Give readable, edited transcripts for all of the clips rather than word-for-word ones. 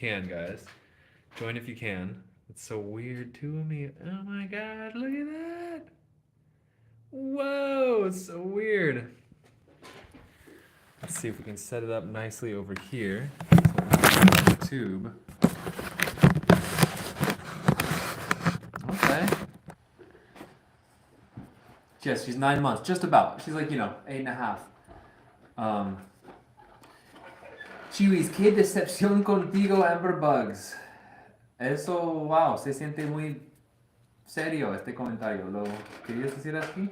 Can, guys. Join if you can. It's so weird to me. Oh my god, look at that. Whoa, it's so weird. Let's see if we can set it up nicely over here. So tube. Okay. Yes, she's 9 months, just about. She's like, 8.5. Um, Chiwis, qué decepción contigo, Amber Bugs. Eso, wow, se siente muy serio este comentario. ¿Lo querías decir aquí?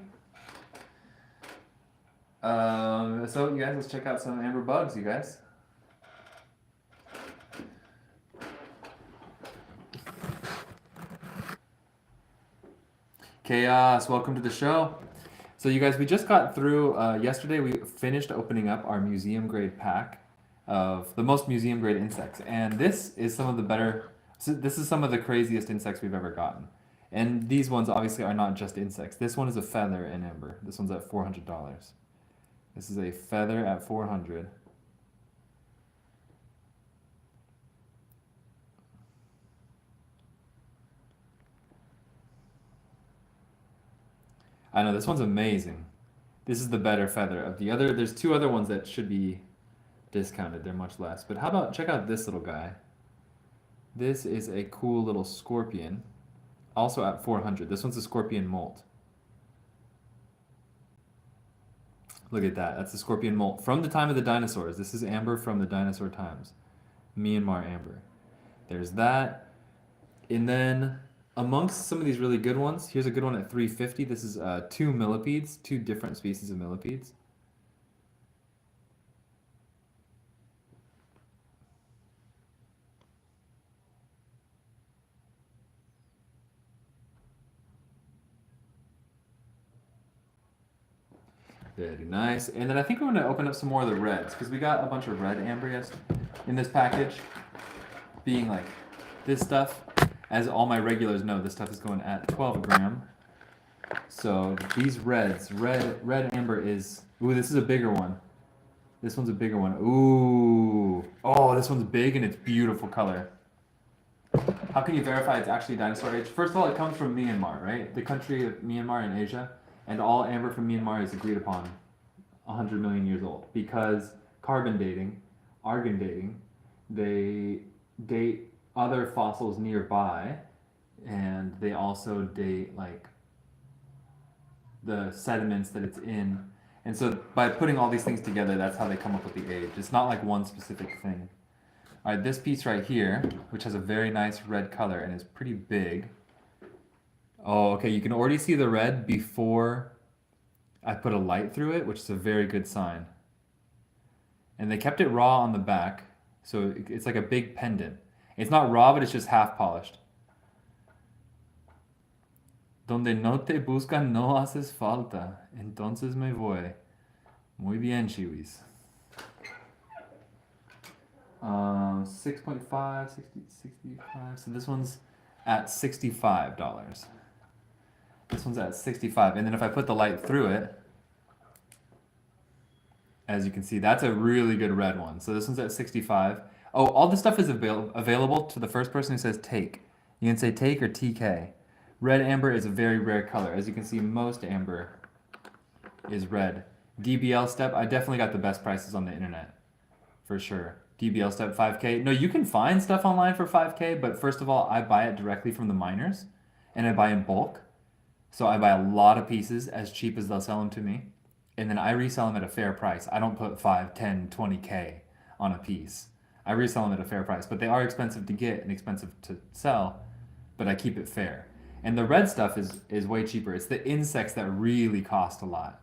So you guys, let's check out some Amber Bugs, you guys. Chaos, welcome to the show. So you guys, we just got through, yesterday we finished opening up our museum grade pack of the most museum grade insects. And this is some of the better, this is some of the craziest insects we've ever gotten. And these ones obviously are not just insects. This one is a feather in amber. This one's at $400. This is a feather at 400. I know this one's amazing. This is the better feather of the other. There's two other ones that should be discounted. They're much less. But how about check out this little guy? This is a cool little scorpion, also at 400. This one's a scorpion molt. Look at that. That's a scorpion molt from the time of the dinosaurs. This is amber from the dinosaur times. Myanmar amber. There's that. And then amongst some of these really good ones, here's a good one at 350. This is two millipedes, two different species of millipedes. Very nice. And then I think we're going to open up some more of the reds because we got a bunch of red amber in this package. Being like this stuff, as all my regulars know, this stuff is going at 12 a gram. So these reds, red amber is, ooh, this is a bigger one. This one's a bigger one. Ooh. Oh, this one's big and it's beautiful color. How can you verify it's actually dinosaur age? First of all, it comes from Myanmar, right? The country of Myanmar in Asia. And all amber from Myanmar is agreed upon 100 million years old because carbon dating, argon dating, they date other fossils nearby and they also date like the sediments that it's in. And so by putting all these things together, that's how they come up with the age. It's not like one specific thing. All right, this piece right here, which has a very nice red color and is pretty big. Oh, okay, you can already see the red before I put a light through it, which is a very good sign. And they kept it raw on the back, so it's like a big pendant. It's not raw, but it's just half polished. Donde no te buscan no haces falta, entonces me voy. Muy bien, chiwis. 6.5, 60, 65. So this one's at $65. This one's at 65. And then if I put the light through it, as you can see, that's a really good red one. So this one's at 65. Oh, all this stuff is available to the first person who says take. You can say take or TK. Red amber is a very rare color. As you can see, most amber is red. DBL step, I definitely got the best prices on the internet. For sure. DBL step 5K. No, you can find stuff online for 5K, but first of all, I buy it directly from the miners and I buy in bulk. So I buy a lot of pieces as cheap as they'll sell them to me. And then I resell them at a fair price. I don't put 5, 10, 20K on a piece. I resell them at a fair price, but they are expensive to get and expensive to sell, but I keep it fair. And the red stuff is way cheaper. It's the insects that really cost a lot.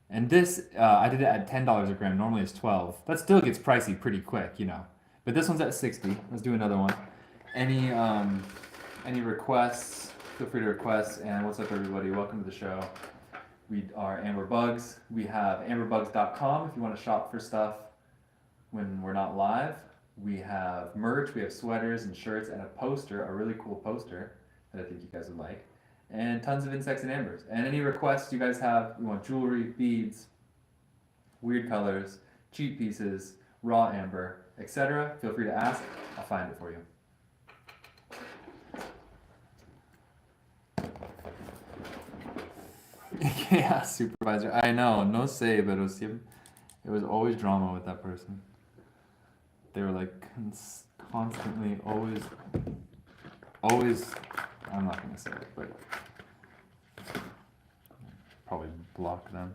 And this, I did it at $10 a gram. Normally it's 12. That still gets pricey pretty quick, you know. But this one's at 60. Let's do another one. Any requests? Feel free to request. And what's up, everybody? Welcome to the show. We are Amber Bugs. We have amberbugs.com if you want to shop for stuff when we're not live. We have merch. We have sweaters and shirts and a poster, a really cool poster that I think you guys would like. And tons of insects and ambers. And any requests you guys have, you want jewelry, beads, weird colors, cheap pieces, raw amber, etc., feel free to ask. I'll find it for you. Yeah, supervisor. I know, no sé, pero siempre, it was always drama with that person. They were like constantly, always, I'm not gonna say it, but probably block them.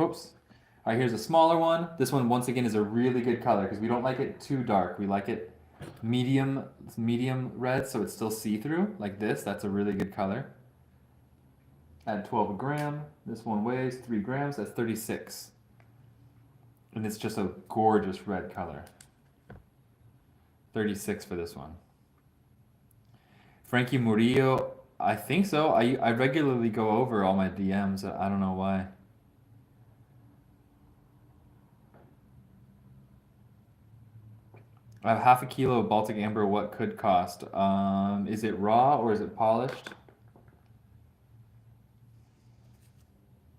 Oops. All right, here's a smaller one. This one, once again, is a really good color because we don't like it too dark. We like it medium red, so it's still see-through, like this. That's a really good color. At 12 a gram. This one weighs 3 grams. That's 36. And it's just a gorgeous red color. 36 for this one. Frankie Murillo, I think so. I regularly go over all my DMs. I don't know why. I have half a kilo of Baltic Amber. What could cost? Is it raw or is it polished?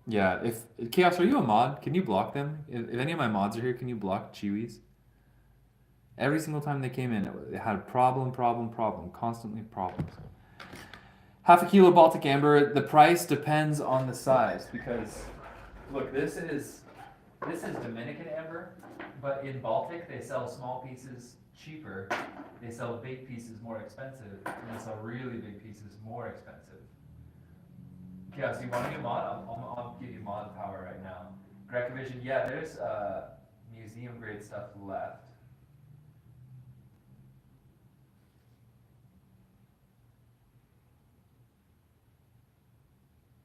Yeah, if Chaos, are you a mod? Can you block them? If any of my mods are here, can you block Chewies? Every single time they came in, it had problem, constantly problems. Half a kilo Baltic Amber. The price depends on the size because, look, this is Dominican Amber, but in Baltic they sell small pieces cheaper. They sell big pieces more expensive, and they sell really big pieces more expensive. Yeah, so you want to get mod? I'll give you mod power right now. Grecovision, yeah, there's museum grade stuff left.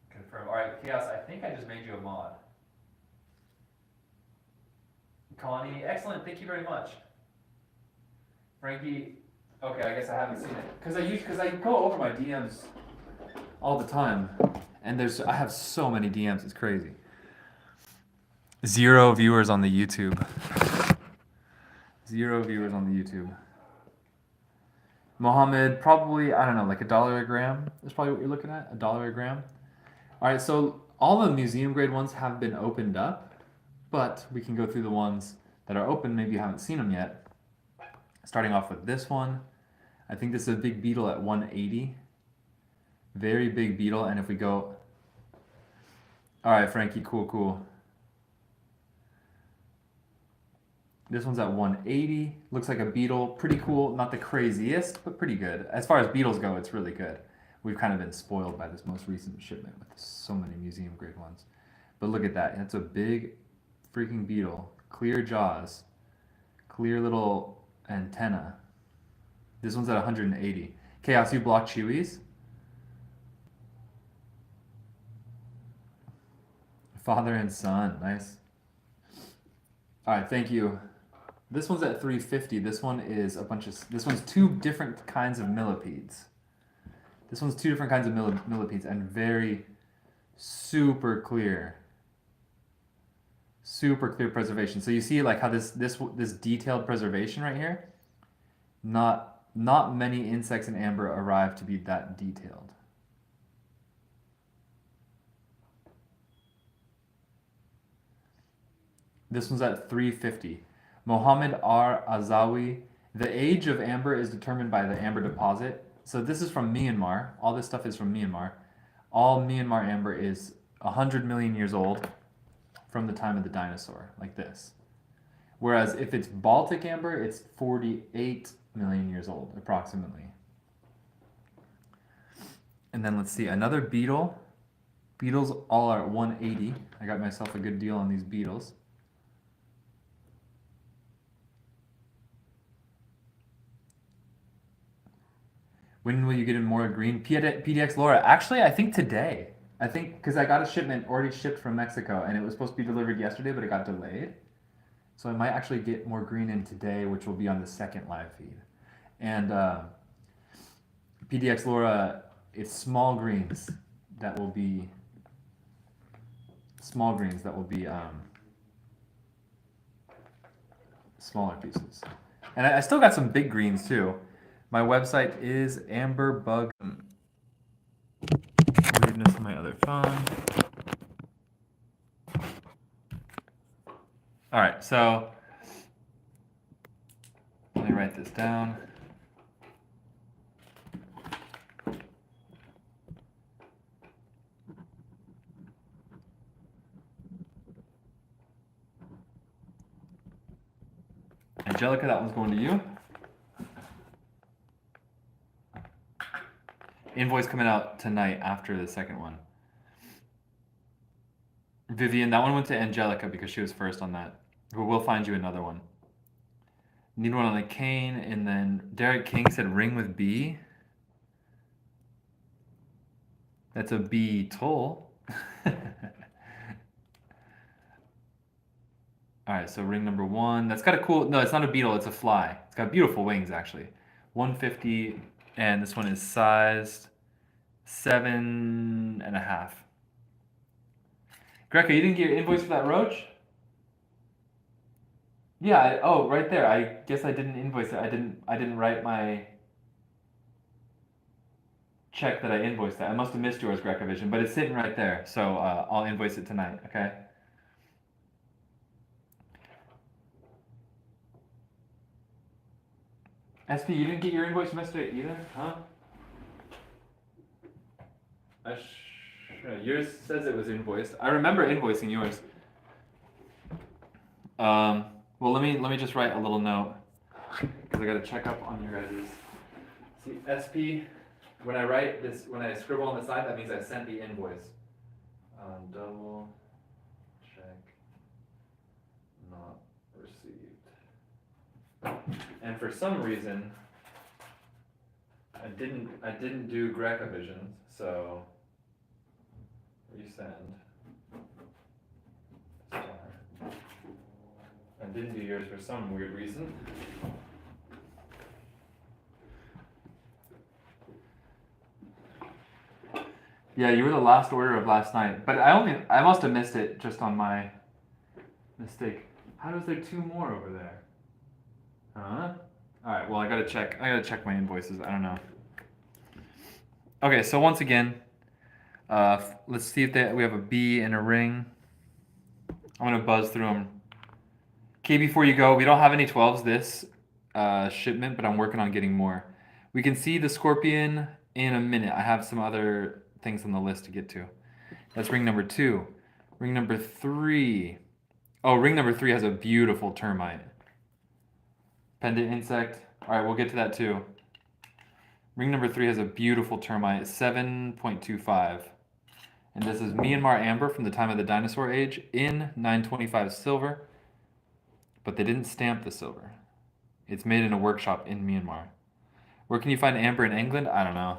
Confirm. All right, Chaos, I think I just made you a mod. Connie, excellent. Thank you very much. Frankie, okay, I guess I haven't seen it because I go over my DMs all the time, and I have so many DMs. It's crazy. 0 viewers on the YouTube. 0 viewers on the YouTube. Mohammed, probably, I don't know, like $1 a gram. That's probably what you're looking at. $1 a gram. All right, so all the museum grade ones have been opened up, but we can go through the ones that are open. Maybe you haven't seen them yet. Starting off with this one. I think this is a big beetle at 180. Very big beetle. And if we go... All right, Frankie, cool. This one's at 180. Looks like a beetle. Pretty cool. Not the craziest, but pretty good. As far as beetles go, it's really good. We've kind of been spoiled by this most recent shipment with so many museum grade ones. But look at that. It's a big freaking beetle. Clear jaws. Clear little antenna. This one's at 180. Chaos, you block Chewies? Father and son. Nice. All right, thank you. This one's at 350. This one is this one's 2 different kinds of millipedes. This one's 2 different kinds of millipedes and very super clear. Super clear preservation. So you see like how this detailed preservation right here? Not many insects in amber arrive to be that detailed. This one's at 350. Mohammed R. Azawi. The age of amber is determined by the amber deposit. So this is from Myanmar. All this stuff is from Myanmar. All Myanmar amber is 100 million years old from the time of the dinosaur, like this. Whereas if it's Baltic amber, it's 48 million years old, approximately. And then let's see, another beetle. Beetles all are at 180. I got myself a good deal on these beetles. When will you get in more green? PDX Laura, actually, I think today. I think, because I got a shipment already shipped from Mexico, and it was supposed to be delivered yesterday, but it got delayed. So I might actually get more green in today, which will be on the second live feed. And PDX Laura, it's small greens that will be smaller pieces. And I still got some big greens too. My website is Amberbug. Reading this on my other phone. All right, so let me write this down. Angelica, that one's going to you. Invoice coming out tonight after the second one. Vivian, that one went to Angelica because she was first on that. But we'll find you another one. Need one on a cane, and then Derek King said ring with B. That's a beetle. All right, so ring number 1. That's got a cool, no, it's not a beetle, it's a fly. It's got beautiful wings, actually. 150, and this one is sized 7.5. Greca, you didn't get your invoice for that roach? Yeah, oh, right there. I guess I didn't invoice it. I didn't write my check that I invoiced that. I must have missed yours, Greca Vision, but it's sitting right there. So I'll invoice it tonight, okay? SP, you didn't get your invoice from yesterday either, huh? Yours says it was invoiced. I remember invoicing yours. Well, let me just write a little note because I got to check up on your guys'. See, SP, when I write this, when I scribble on the side, that means I sent the invoice. Double check not received. And for some reason, I didn't do Greca Visions, so resend. I didn't do yours for some weird reason. Yeah, you were the last order of last night, but I must have missed it just on my mistake. How is there 2 more over there? Huh? All right, well, I gotta check my invoices. I don't know. Okay, so once again, let's see if we have a B and a ring. I'm gonna buzz through them. Okay, before you go, we don't have any 12s this shipment, but I'm working on getting more. We can see the scorpion in a minute. I have some other things on the list to get to. That's ring number 2. Ring number 3. Oh, ring number 3 has a beautiful termite. Pendant insect. All right, we'll get to that too. Ring number 3 has a beautiful termite, 7.25. And this is Myanmar amber from the time of the dinosaur age in 925 silver. But they didn't stamp the silver. It's made in a workshop in Myanmar. Where can you find amber in England? I don't know.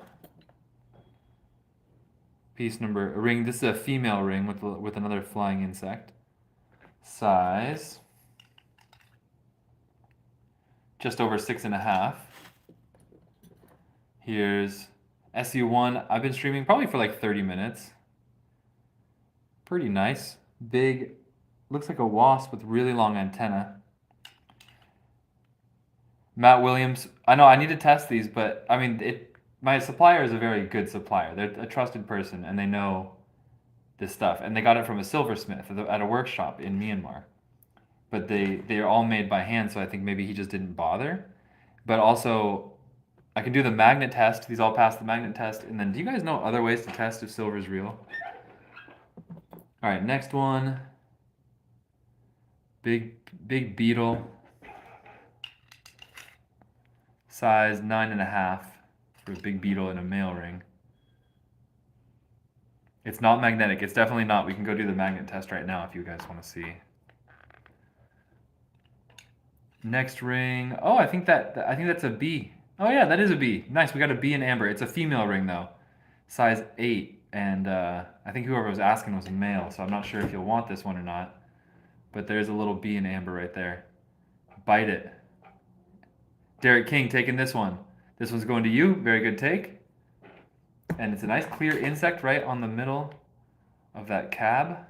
Piece number, a ring. This is a female ring with another flying insect. Size, just over 6.5. Here's SU1. I've been streaming probably for like 30 minutes. Pretty nice. Big, looks like a wasp with really long antenna. Matt Williams. I know I need to test these, but I mean, my supplier is a very good supplier. They're a trusted person, and they know this stuff. And they got it from a silversmith at a workshop in Myanmar. But they are all made by hand, so I think maybe he just didn't bother. But also, I can do the magnet test. These all pass the magnet test. And then, do you guys know other ways to test if silver is real? All right, next one. Big beetle. Size 9.5 for a big beetle in a male ring. It's not magnetic. It's definitely not. We can go do the magnet test right now if you guys want to see. Next ring. Oh, I think that's a B. Oh yeah, that is a B. Nice. We got a B in amber. It's a female ring though, size 8, and I think whoever was asking was a male, so I'm not sure if you'll want this one or not. But there's a little B in amber right there. Bite it. Derek King taking this one. This one's going to you. Very good take. And it's a nice clear insect right on the middle of that cab.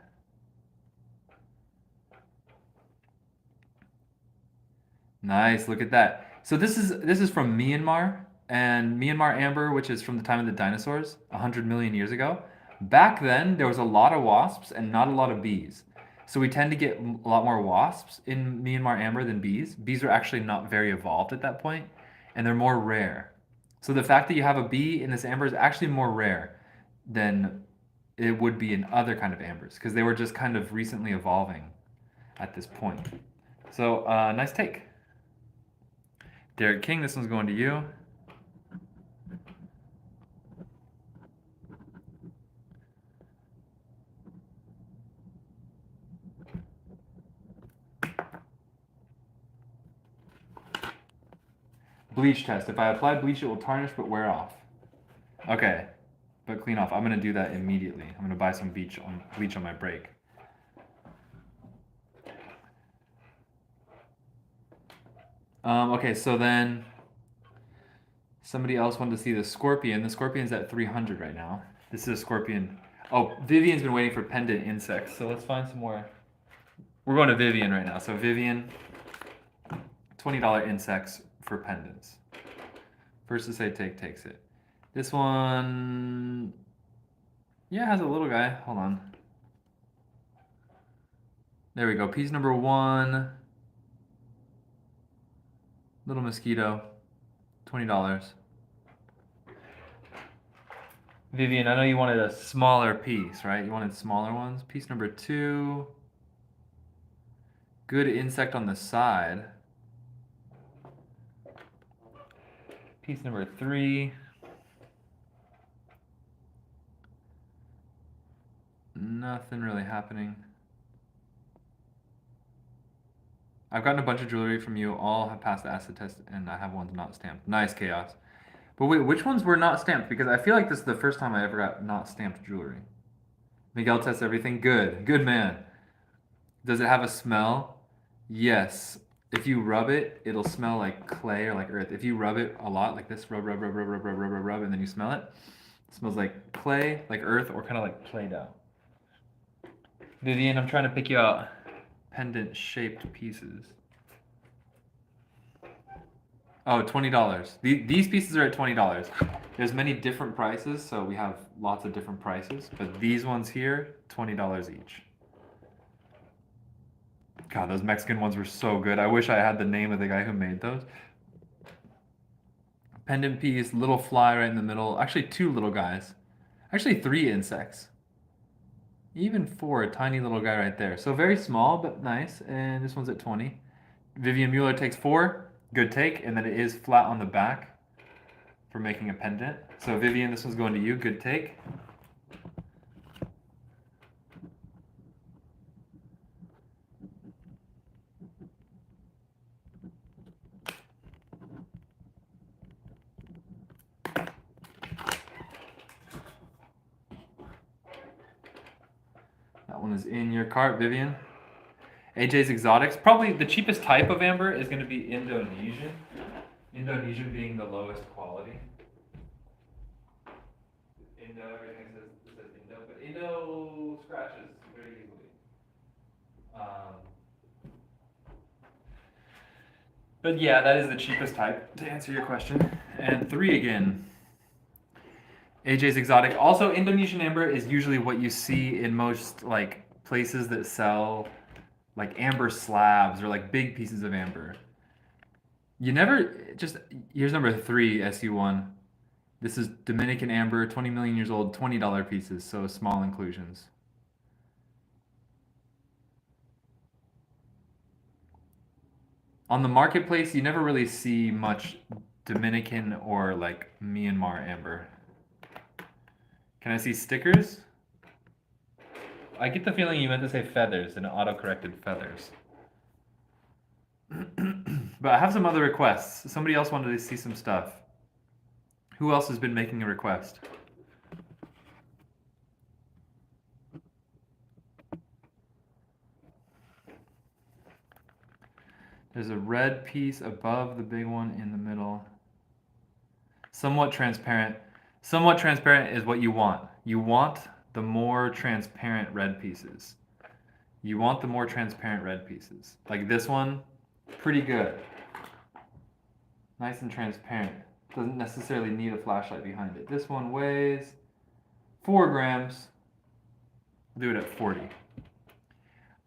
Nice, look at that. So this is from Myanmar, and Myanmar amber, which is from the time of the dinosaurs, 100 million years ago. Back then, there was a lot of wasps and not a lot of bees. So we tend to get a lot more wasps in Myanmar amber than bees. Bees are actually not very evolved at that point, and they're more rare. So the fact that you have a bee in this amber is actually more rare than it would be in other kind of ambers because they were just kind of recently evolving at this point. So nice take. Derek King, this one's going to you. Bleach test. If I apply bleach, it will tarnish but wear off. Okay, but clean off. I'm gonna do that immediately. I'm gonna buy some bleach on my break. Okay, so then somebody else wanted to see the scorpion. The scorpion's at 300 right now. This is a scorpion. Oh, Vivian's been waiting for pendant insects, so let's find some more. We're going to Vivian right now. So Vivian, $20 insects for pendants. First to say take takes it. This one, yeah, has a little guy. Hold on. There we go. Piece number 1. Little mosquito, $20. Vivian, I know you wanted a smaller piece, right? You wanted smaller ones. Piece number 2. Good insect on the side. Piece number 3. Nothing really happening. I've gotten a bunch of jewelry from you. All have passed the acid test, and I have ones not stamped. Nice, Chaos. But wait, which ones were not stamped? Because I feel like this is the first time I ever got not stamped jewelry. Miguel tests everything. Good. Good man. Does it have a smell? Yes. If you rub it, it'll smell like clay or like earth. If you rub it a lot, like this, rub, and then you smell it, it smells like clay, like earth, or kind of like Play-Doh. Vivian, I'm trying to pick you out pendant-shaped pieces. Oh, $20. These pieces are at $20. There's many different prices, so we have lots of different prices, but these ones here, $20 each. God, those Mexican ones were so good. I wish I had the name of the guy who made those. Pendant piece, little fly right in the middle. Actually, 2 little guys. Actually, 3 insects. Even 4, a tiny little guy right there. So very small, but nice. And this one's at 20. Vivian Mueller takes 4. Good take. And then it is flat on the back for making a pendant. So Vivian, this one's going to you. Good take. That one is in your cart, Vivian. AJ's Exotics. Probably the cheapest type of amber is going to be Indonesian. Indonesian being the lowest quality. Indo, everything says Indo, but Indo scratches very easily. But yeah, that is the cheapest type to answer your question. And 3 again. AJ's Exotic. Also, Indonesian amber is usually what you see in most like places that sell like amber slabs or like big pieces of amber. You never just here's number 3 SU1. This is Dominican amber, 20 million years old, $20 pieces, so small inclusions. On the marketplace, you never really see much Dominican or like Myanmar amber. Can I see stickers? I get the feeling you meant to say feathers and it auto-corrected feathers. But I have some other requests. Somebody else wanted to see some stuff. Who else has been making a request? There's a red piece above the big one in the middle. Somewhat transparent. Somewhat transparent is what you want. You want the more transparent red pieces. You want the more transparent red pieces. Like this one, pretty good. Nice and transparent. Doesn't necessarily need a flashlight behind it. This one weighs 4 grams. We'll do it at 40.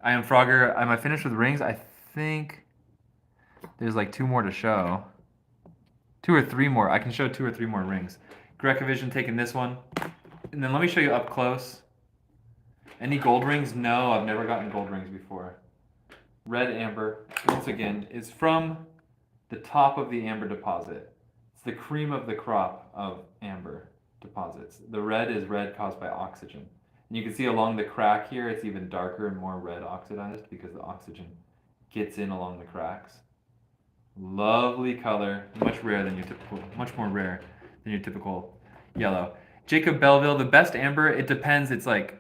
I am Frogger. Am I finished with rings? I think there's like 2 more to show. 2 or 3 more. I can show 2 or 3 more rings. Grecovision taking this one. And then let me show you up close. Any gold rings? No, I've never gotten gold rings before. Red amber, once again, is from the top of the amber deposit. It's the cream of the crop of amber deposits. The red is red caused by oxygen. And you can see along the crack here, it's even darker and more red oxidized because the oxygen gets in along the cracks. Lovely color, much more rare than your typical yellow. Jacob Belleville, the best amber, it depends. It's like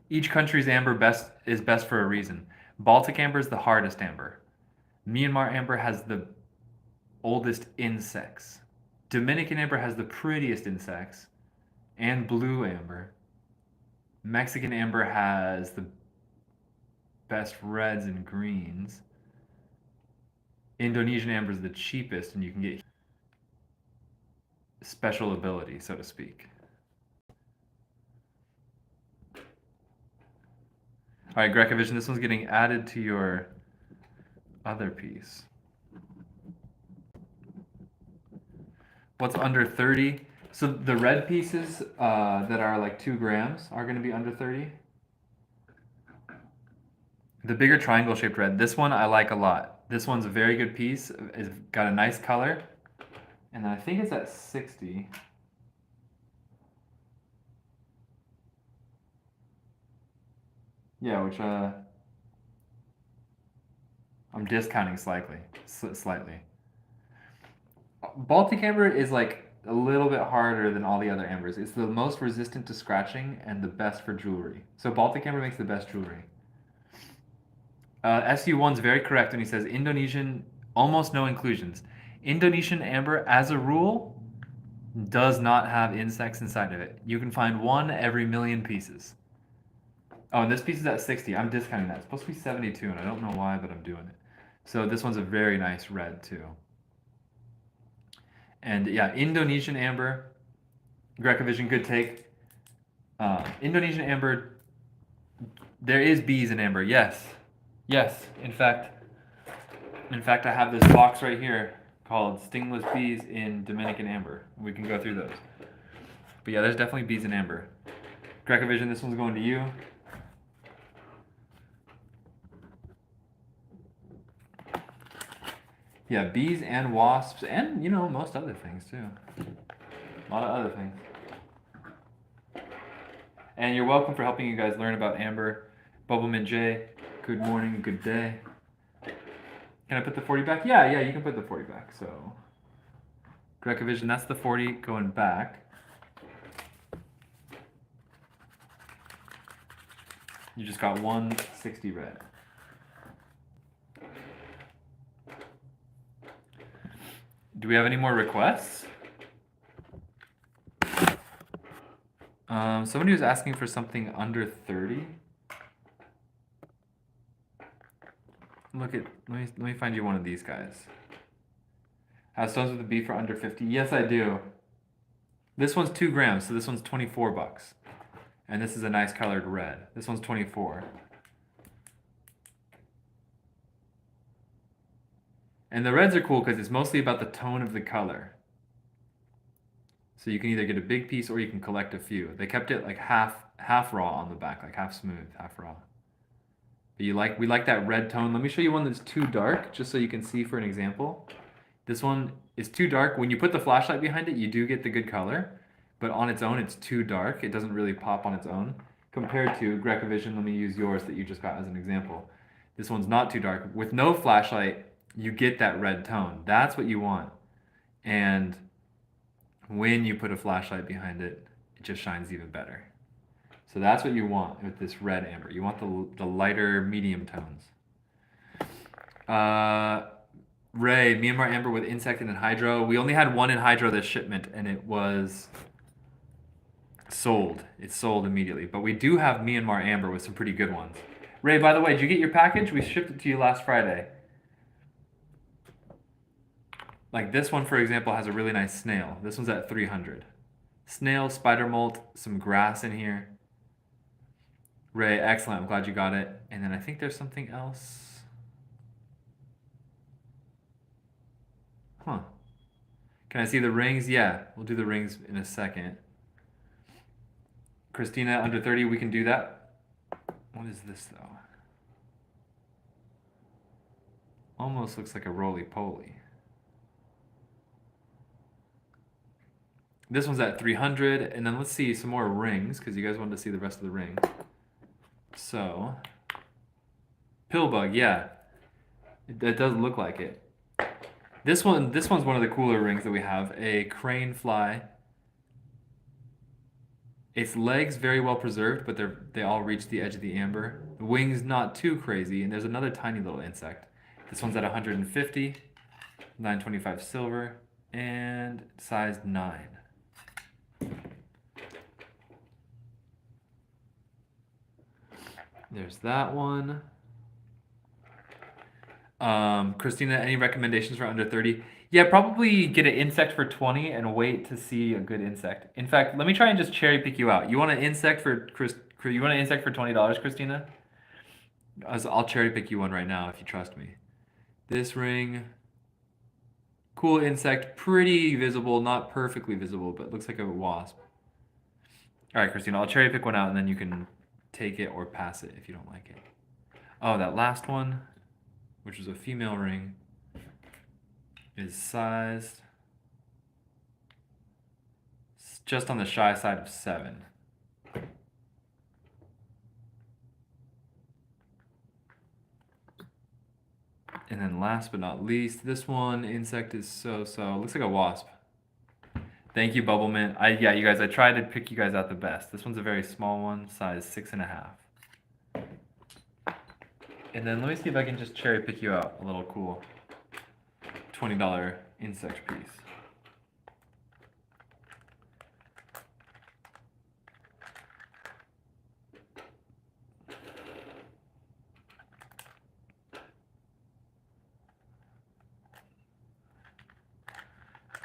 each country's amber is best for a reason. Baltic amber is the hardest amber. Myanmar amber has the oldest insects. Dominican amber has the prettiest insects and blue amber. Mexican amber has the best reds and greens. Indonesian amber is the cheapest, and you can get special ability, so to speak. All right, Grecovision, this one's getting added to your other piece. What's under 30? So the red pieces that are like 2 grams are going to be under 30. The bigger triangle shaped red, this one I like a lot. This one's a very good piece. It's got a nice color. And then I think it's at 60. Yeah, which I'm discounting slightly. Baltic amber is like a little bit harder than all the other ambers. It's the most resistant to scratching and the best for jewelry. So Baltic amber makes the best jewelry. SU1's very correct when he says Indonesian, almost no inclusions. Indonesian amber, as a rule, does not have insects inside of it. You can find 1 every million pieces. Oh, and this piece is at 60. I'm discounting that. It's supposed to be 72, and I don't know why, but I'm doing it. So this one's a very nice red, too. And yeah, Indonesian amber, Grecovision, good take. Indonesian amber, there is bees in amber, yes. Yes, in fact, I have this box right here called Stingless Bees in Dominican Amber. We can go through those. But yeah, there's definitely bees in amber. Grecovision, this one's going to you. Yeah, bees and wasps, and, you know, most other things, too. A lot of other things. And you're welcome for helping you guys learn about amber. Bubbleman J, good morning, good day. Can I put the 40 back? Yeah, you can put the 40 back. So, Grecovision, that's the 40 going back. You just got 160 red. Do we have any more requests? Somebody was asking for something under 30. Let me find you one of these guys. Have stones with a B for under 50? Yes, I do. This one's 2 grams, so this one's 24 bucks. And this is a nice colored red. This one's 24. And the reds are cool because it's mostly about the tone of the color. So you can either get a big piece or you can collect a few. They kept it like half raw on the back, like half smooth, half raw. But we like that red tone. Let me show you one that's too dark, just so you can see for an example. This one is too dark. When you put the flashlight behind it, you do get the good color. But on its own, it's too dark. It doesn't really pop on its own. Compared to Grecovision, let me use yours that you just got as an example. This one's not too dark. With no flashlight, you get that red tone. That's what you want. And when you put a flashlight behind it, it just shines even better. So that's what you want with this red amber. You want the lighter medium tones. Ray, Myanmar amber with insect and hydro. We only had 1 in hydro this shipment, and it was sold. It sold immediately. But we do have Myanmar amber with some pretty good ones. Ray, by the way, did you get your package? We shipped it to you last Friday. Like this one, for example, has a really nice snail. This one's at 300. Snail, spider molt, some grass in here. Ray, excellent. I'm glad you got it. And then I think there's something else. Huh. Can I see the rings? Yeah, we'll do the rings in a second. Christina, under 30, we can do that. What is this, though? Almost looks like a roly-poly. This one's at 300, and then let's see some more rings, because you guys wanted to see the rest of the ring. So, Pillbug, yeah. It does look like it. This one's one of the cooler rings that we have. A crane fly. Its legs very well preserved, but they all reach the edge of the amber. The wings not too crazy, and there's another tiny little insect. This one's at 150, 925 silver, and size 9. There's that one. Christina, any recommendations for under 30? Yeah, probably get an insect for 20 and wait to see a good insect. In fact, let me try and just cherry pick you out. You want an insect for $20, Christina? I'll cherry pick you one right now if you trust me. This ring, cool insect, pretty visible, not perfectly visible, but looks like a wasp. All right, Christina, I'll cherry pick one out and then you can take it or pass it if you don't like it. Oh, that last one, which is a female ring, is sized just on the shy side of 7. And then last but not least, this one insect is so-so. Looks like a wasp. Thank you, Bubblemint. Yeah, you guys, I tried to pick you guys out the best. This one's a very small one, size 6.5. And then let me see if I can just cherry pick you out a little cool $20 insect piece.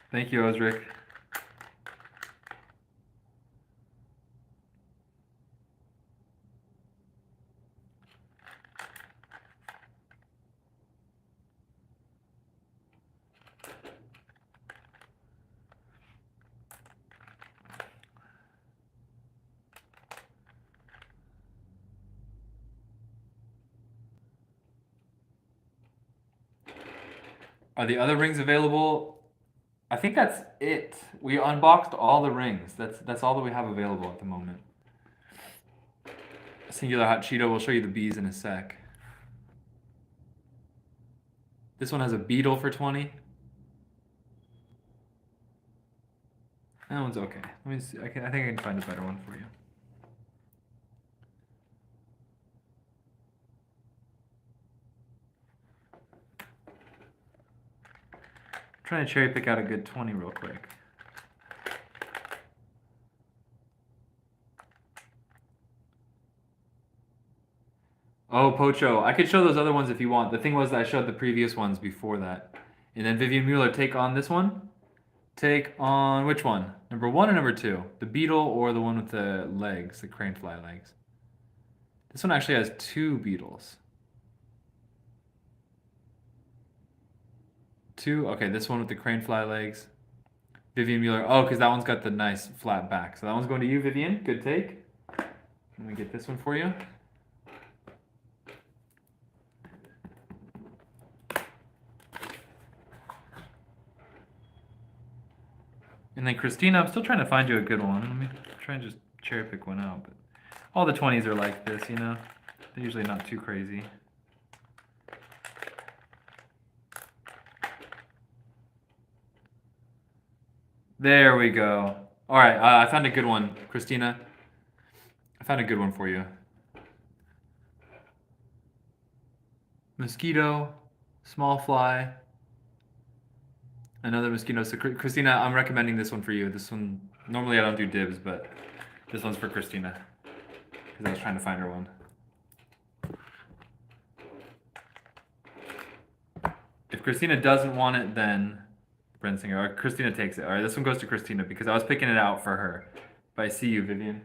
Thank you, Osric. Are the other rings available? I think that's it. We unboxed all the rings. That's all that we have available at the moment. Singular Hot Cheeto, we'll show you the bees in a sec. This one has a beetle for 20. That one's okay. Let me see. I think I can find a better one for you. I'm trying to cherry pick out a good 20 real quick. Oh, Pocho. I could show those other ones if you want. The thing was that I showed the previous ones before that. And then Vivian Mueller, take on this one. Take on which one? Number 1 or number 2? The beetle or the one with the legs, the crane fly legs? This one actually has 2 beetles. 2? Okay, this one with the crane fly legs. Vivian Mueller. Oh, because that one's got the nice flat back. So that one's going to you, Vivian. Good take. Let me get this one for you. And then Christina, I'm still trying to find you a good one. Let me try and just cherry pick one out. But all the 20s are like this, you know? They're usually not too crazy. There we go. All right, I found a good one, Christina. I found a good one for you. Mosquito, small fly, another mosquito. So Christina, I'm recommending this one for you. This one, normally I don't do dibs, but this one's for Christina because I was trying to find her one. If Christina doesn't want it, then Brent Singer, or Christina takes it. All right, this one goes to Christina because I was picking it out for her. But I see you, Vivian.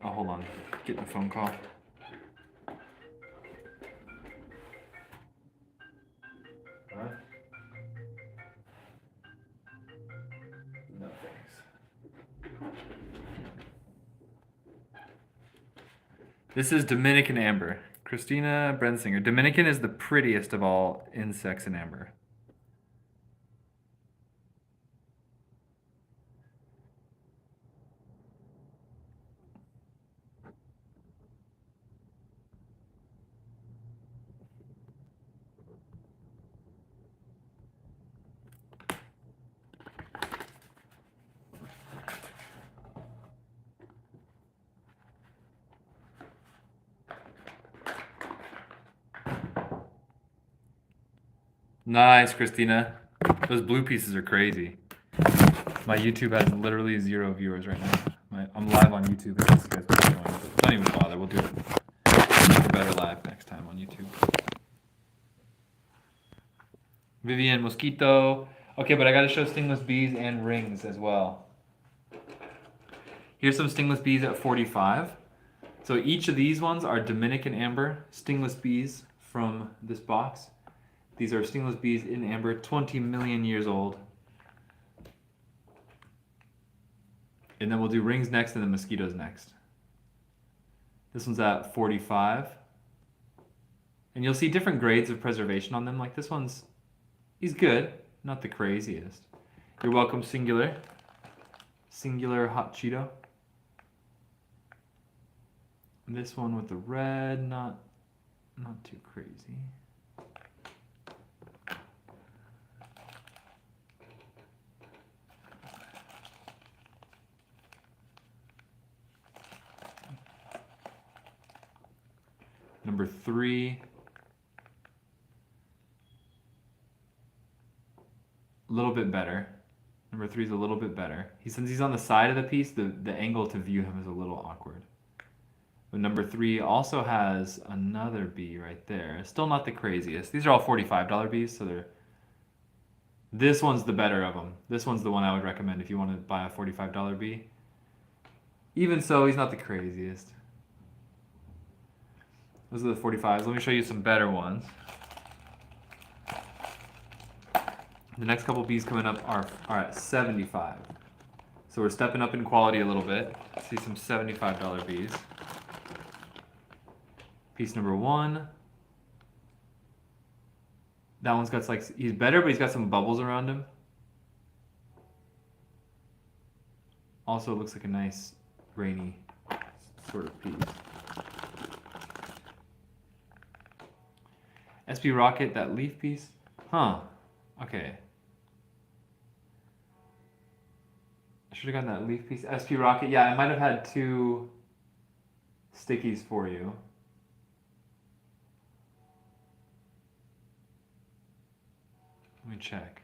Oh, hold on. Getting a phone call. What? No thanks. This is Dominican amber. Christina Brensinger. Dominican is the prettiest of all insects in amber. Nice, Christina. Those blue pieces are crazy. My YouTube has literally 0 viewers right now. I'm live on YouTube. In case you guys want to join. Don't even bother. We'll do it. Make a better live next time on YouTube. Vivian Mosquito. Okay, but I gotta show stingless bees and rings as well. Here's some stingless bees at 45. So each of these ones are Dominican amber stingless bees from this box. These are stingless bees in amber, 20 million years old. And then we'll do rings next and then mosquitoes next. This one's at 45. And you'll see different grades of preservation on them. Like this one's, he's good, not the craziest. You're welcome, Singular. Singular Hot Cheeto. And this one with the red, not too crazy. Number 3. A little bit better. Number 3 is a little bit better. Since he's on the side of the piece, the angle to view him is a little awkward. But number 3 also has another bee right there. Still not the craziest. These are all $45 bees, so they're... This one's the better of them. This one's the one I would recommend if you want to buy a $45 bee. Even so, he's not the craziest. Those are the 45s. Let me show you some better ones. The next couple bees coming up are at 75. So we're stepping up in quality a little bit. See some $75 bees. Piece number 1. That one's got like, he's better, but he's got some bubbles around him. Also looks like a nice rainy sort of piece. SP Rocket, that leaf piece? Huh. Okay. I should have gotten that leaf piece. SP Rocket, yeah, I might have had 2 stickies for you. Let me check.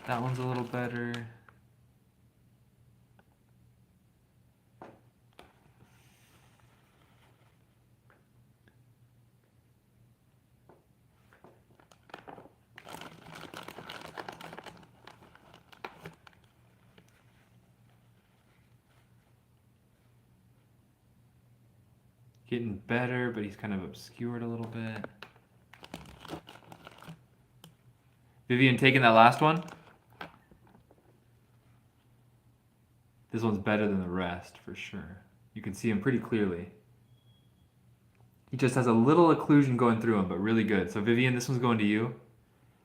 That one's a little better. Getting better, but he's kind of obscured a little bit. Vivian, taking that last one? This one's better than the rest, for sure. You can see him pretty clearly. He just has a little occlusion going through him, but really good. So Vivian, this one's going to you.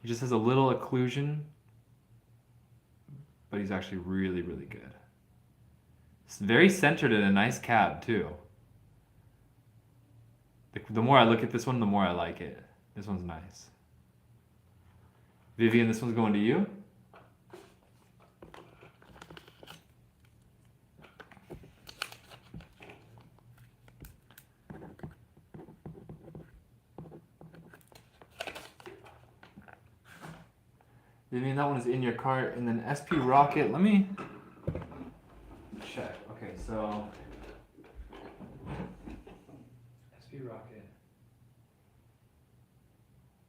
He just has a little occlusion, but he's actually really, really good. It's very centered and a nice cab, too. The more I look at this one, the more I like it. This one's nice. Vivian, this one's going to you. Vivian, that one is in your cart. And then SP Rocket, let me check. Okay, so SP Rocket.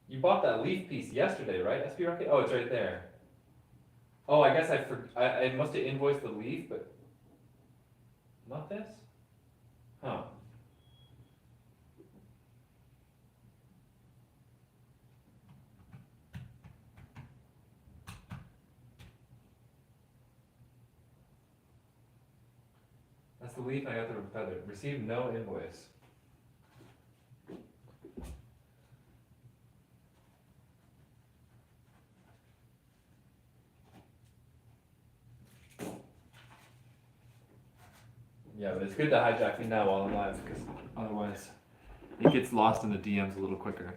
You bought that leaf piece yesterday, right? SP Rocket? Oh, it's right there. Oh, I guess I must have invoiced the leaf, but not this? Huh. That's the leaf, I got the feather. Received no invoice. Yeah, but it's good to hijack me now while I'm live, because otherwise it gets lost in the DMs a little quicker.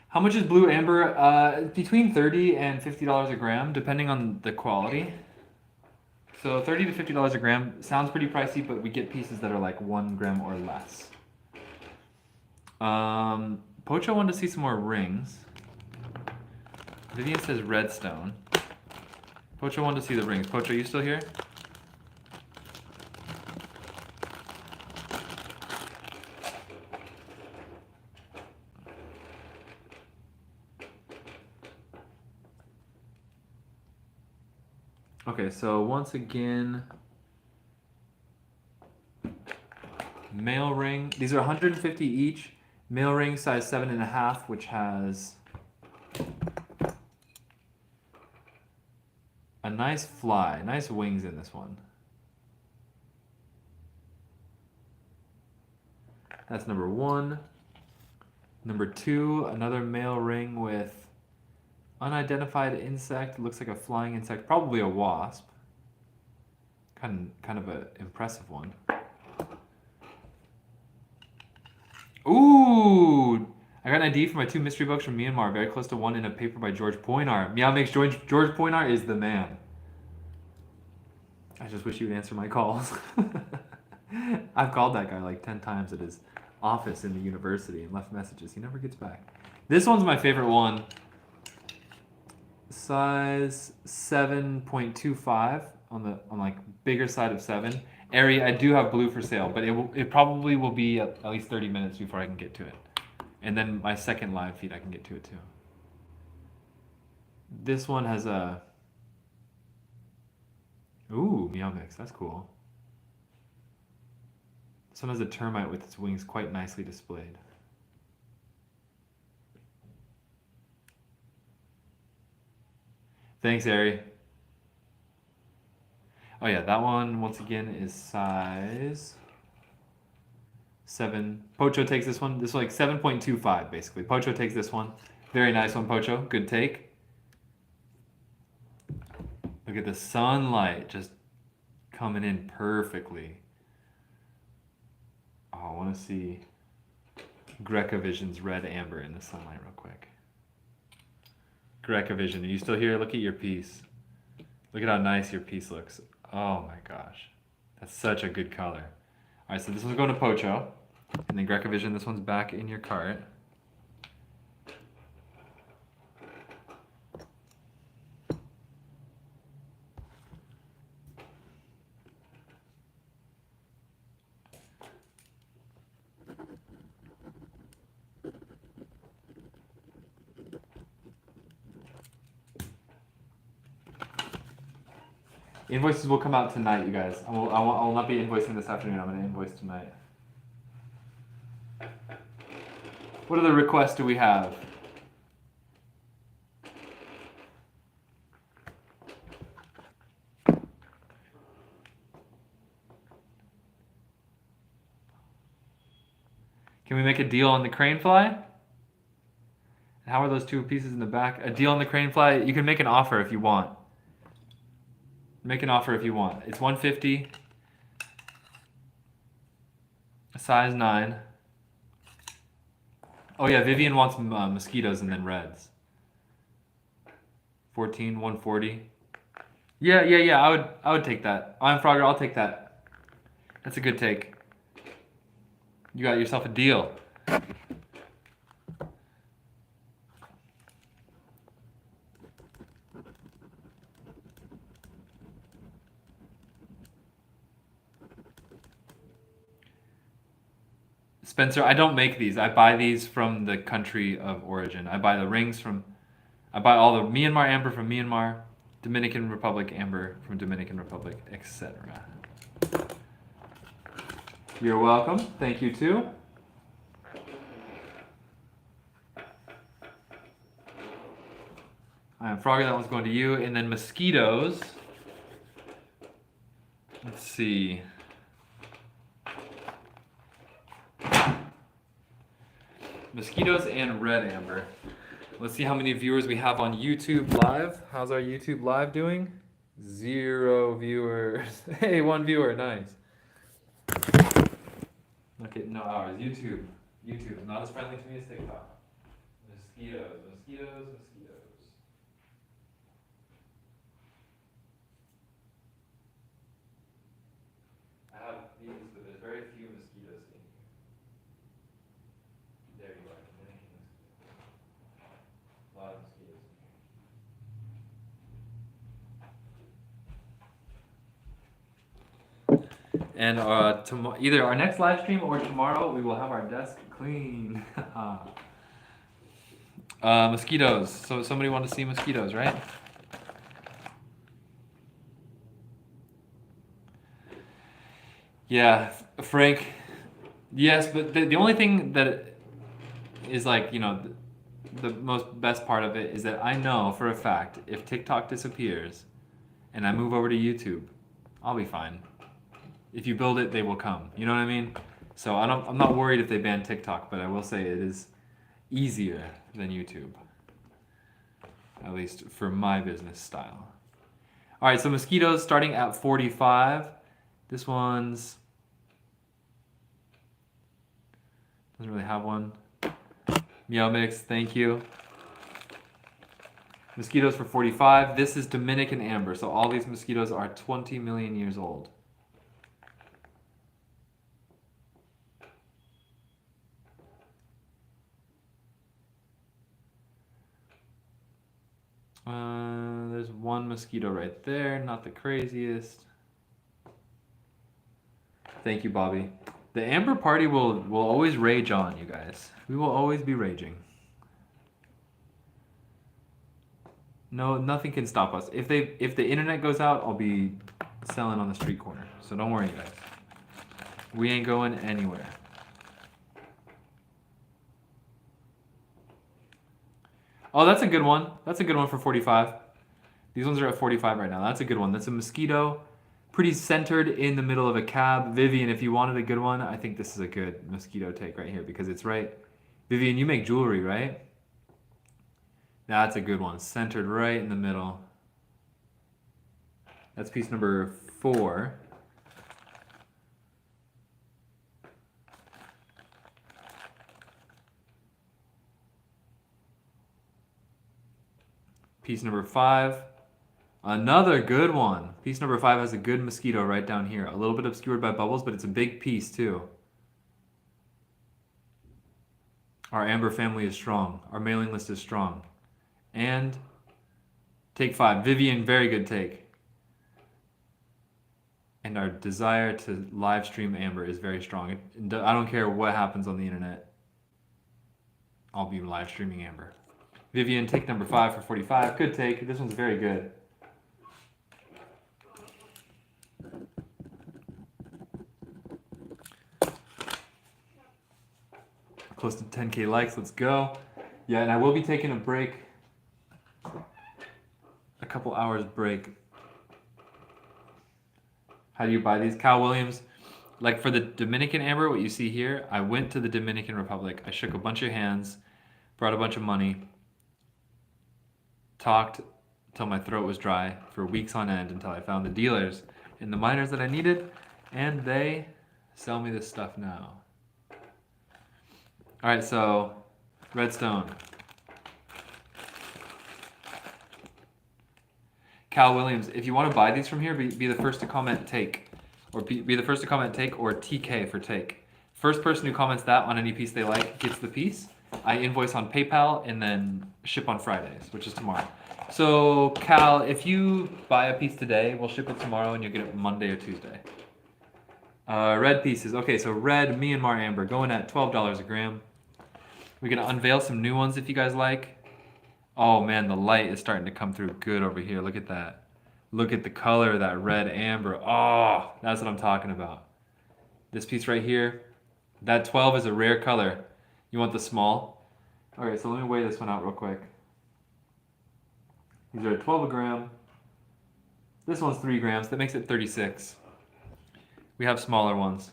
How much is blue amber? Between $30 and $50 a gram, depending on the quality. So $30 to $50 a gram sounds pretty pricey, but we get pieces that are like 1 gram or less. Pocho wanted to see some more rings. Vivian says redstone. Pocho wanted to see the rings. Pocho, you still here? Okay, so once again, male ring. These are 150 each. Male ring size 7.5, which has a nice fly, nice wings in this one. That's number 1. Number 2, another male ring with unidentified insect. Looks like a flying insect, probably a wasp. Kind of an impressive one. Ooh! I got an ID for my 2 mystery books from Myanmar, very close to one in a paper by George Poinar. Meow makes George Poinar is the man. I just wish you would answer my calls. I've called that guy like 10 times at his office in the university and left messages. He never gets back. This one's my favorite one. Size 7.25 on like bigger side of 7. Ari, I do have blue for sale, but it probably will be at least 30 minutes before I can get to it. And then my second live feed I can get to it too. This one has a ooh, Meow Mix, that's cool. This one has a termite with its wings quite nicely displayed. Thanks, Ari. Oh yeah, that one once again is size 7. Pocho takes this one. This is like 7.25 basically. Pocho takes this one. Very nice one, Pocho. Good take. Look at the sunlight just coming in perfectly. Oh, I want to see Greca Vision's red amber in the sunlight real quick. Greca Vision, are you still here? Look at your piece. Look at how nice your piece looks. Oh my gosh. That's such a good color. Alright, so this one's going to Pocho. And then Greca Vision, this one's back in your cart. Invoices will come out tonight, you guys. I will not be invoicing this afternoon. I'm going to invoice tonight. What other requests do we have? Can we make a deal on the crane fly? How are those 2 pieces in the back? A deal on the crane fly? You can make an offer if you want. Make an offer if you want. It's 150. Size 9. Oh yeah, Vivian wants mosquitoes and then reds. 14, 140. Yeah. I would take that. I'm Frogger. I'll take that. That's a good take. You got yourself a deal. Spencer, I don't make these. I buy these from the country of origin. I buy the rings from. I buy all the Myanmar amber from Myanmar, Dominican Republic amber from Dominican Republic, etc. You're welcome. Thank you too. Frogger, that one's going to you. And then mosquitoes. Let's see. Mosquitoes and red amber. Let's see how many viewers we have on YouTube Live. How's our YouTube Live doing? 0 viewers. Hey, 1 viewer. Nice. Okay, no hours. YouTube. YouTube is not as friendly to me as TikTok. Mosquitoes. Mosquitoes. Mosquitoes. I have these, but there's very few mosquitoes in here. There you are. Dominican mosquitoes. A lot of mosquitoes in here. And either our next live stream or tomorrow, we will have our desk clean. Mosquitoes. So somebody want to see mosquitoes, right? Yeah, Frank. Yes, but the only thing that is like, you know, the most best part of it is that I know for a fact if TikTok disappears and I move over to YouTube, I'll be fine. If you build it, they will come. You know what I mean? So I'm not worried if they ban TikTok, but I will say it is easier than YouTube. At least for my business style. All right, so mosquitoes starting at 45. This one's doesn't really have one. Meow Mix, thank you. Mosquitoes for 45. This is Dominican amber, so all these mosquitoes are 20 million years old. There's one mosquito right there, not the craziest. Thank you, Bobby. The Amber Party will always rage on, you guys. We will always be raging. No, nothing can stop us. If the internet goes out, I'll be selling on the street corner. So don't worry, guys. We ain't going anywhere. Oh, that's a good one. That's a good one for 45. These ones are at 45 right now. That's a good one. That's a mosquito. Pretty centered in the middle of a cab. Vivian, if you wanted a good one, I think this is a good mosquito take right here because it's right. Vivian, you make jewelry, right? That's a good one. Centered right in the middle. That's piece number 4. Piece number 5. Another good one. Piece number 5 has a good mosquito right down here. A little bit obscured by bubbles, but it's a big piece too. Our Amber family is strong. Our mailing list is strong. And take 5. Vivian, very good take. And our desire to live stream Amber is very strong. I don't care what happens on the internet. I'll be live streaming Amber. Vivian, take number 5 for 45. Good take. This one's very good. Close to 10K likes. Let's go. Yeah, and I will be taking a break. A couple hours break. How do you buy these? Cal Williams. Like for the Dominican Amber, what you see here, I went to the Dominican Republic. I shook a bunch of hands, brought a bunch of money, talked until my throat was dry for weeks on end until I found the dealers and the miners that I needed, and they sell me this stuff now. All right, so Redstone. Cal Williams, if you want to buy these from here, be the first to comment take. Or be the first to comment take or TK for take. First person who comments that on any piece they like gets the piece. I invoice on PayPal and then ship on Fridays, which is tomorrow. So Cal, if you buy a piece today, we'll ship it tomorrow and you'll get it Monday or Tuesday. Red pieces. Okay, so red Myanmar Amber going at $12 a gram. We're going to unveil some new ones if you guys like. Oh man, the light is starting to come through good over here. Look at that. Look at the color of that red amber. Oh, that's what I'm talking about. This piece right here, that 12 is a rare color. You want the small? Okay, so let me weigh this one out real quick. These are 12 a gram. This one's 3 grams. That makes it 36. We have smaller ones.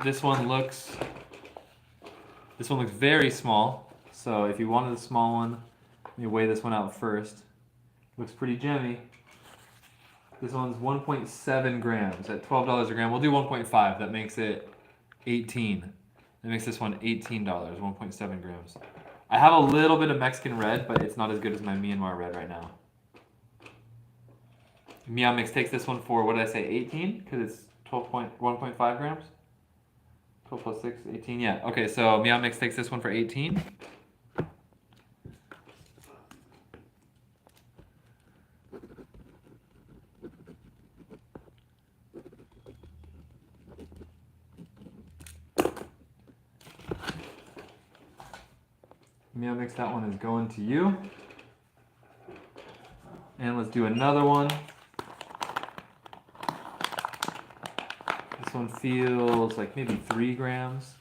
This one looks very small. So if you wanted a small one, let me weigh this one out first. Looks pretty gemmy. This one's 1.7 grams at $12 a gram. We'll do 1.5. That makes it 18. That makes this one $18, 1.7 grams. I have a little bit of Mexican red, but it's not as good as my Myanmar red right now. Meow Mix takes this one for, what did I say, 18? Because it's 1.5 grams? 12 plus 6, 18, yeah. Okay, so Meow Mix takes this one for 18. Meow Mix, that one is going to you. And let's do another one. This one feels like maybe 3 grams.